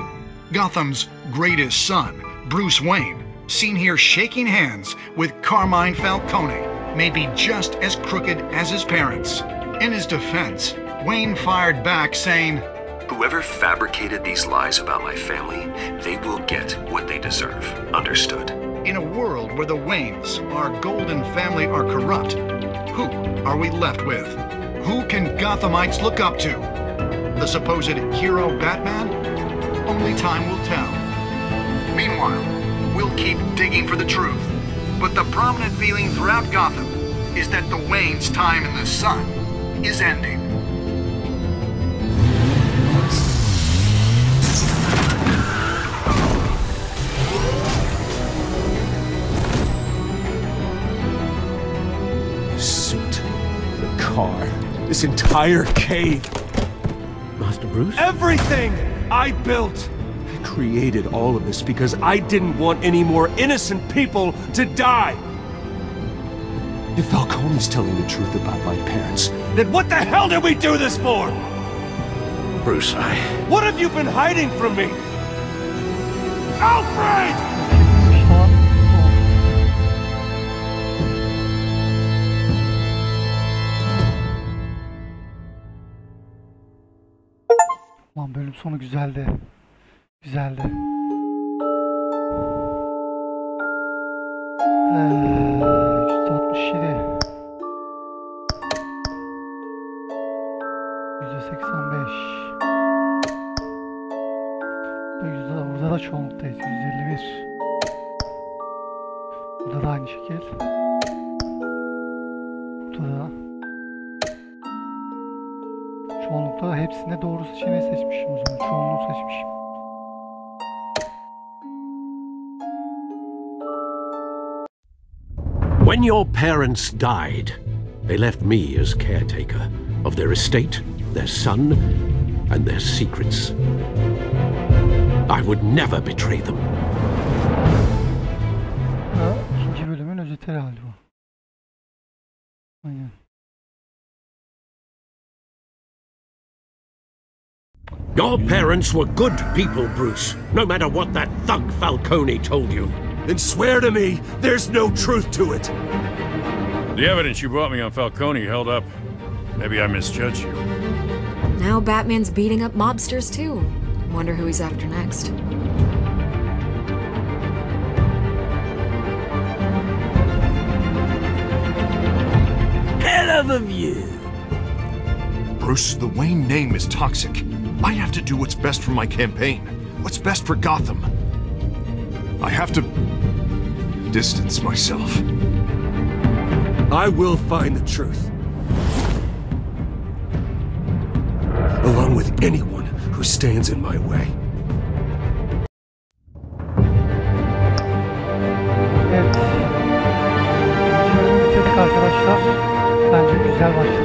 Gotham's greatest son, Bruce Wayne, seen here shaking hands with Carmine Falcone, may be just as crooked as his parents. In his defense, Wayne fired back saying, "Whoever fabricated these lies about my family, they will get what they deserve. Understood?" In a world where the Waynes, our golden family, are corrupt, who are we left with? Who can Gothamites look up to? The supposed hero Batman? Only time will tell. Meanwhile, we'll keep digging for the truth. But the prominent feeling throughout Gotham is that the Waynes' time in the sun is ending. This entire cave. Master Bruce? Everything I built! I created all of this because I didn't want any more innocent people to die! If Falcone's telling the truth about my parents, then what the hell did we do this for? Bruce, What have you been hiding from me? Alfred! Lan bölüm sonu güzeldi. Güzeldi. %67. %85. Burada da çoğunluktayız. %51. Burada da aynı şekil. Burada da. Çoğunlukla hepsinde doğru seçeneği seçmişim o zaman. Çoğunluğu seçmişim. When your parents died, they left me as caretaker of their estate, their son, and their secrets. I would never betray them. İkinci bölümün özeti galiba. Aynen. Your parents were good people, Bruce, no matter what that thug Falcone told you. Then swear to me there's no truth to it. The evidence you brought me on Falcone held up. Maybe I misjudged you. Now Batman's beating up mobsters too. Wonder who he's after next. Hell of a view. Bruce, the Wayne name is toxic. I have to do what's best for my campaign. What's best for Gotham. I have to distance myself. I will find the truth. Along with anyone who stands in my way. Evet. Şöyle bitirdik arkadaşlar. Bence güzel başladı.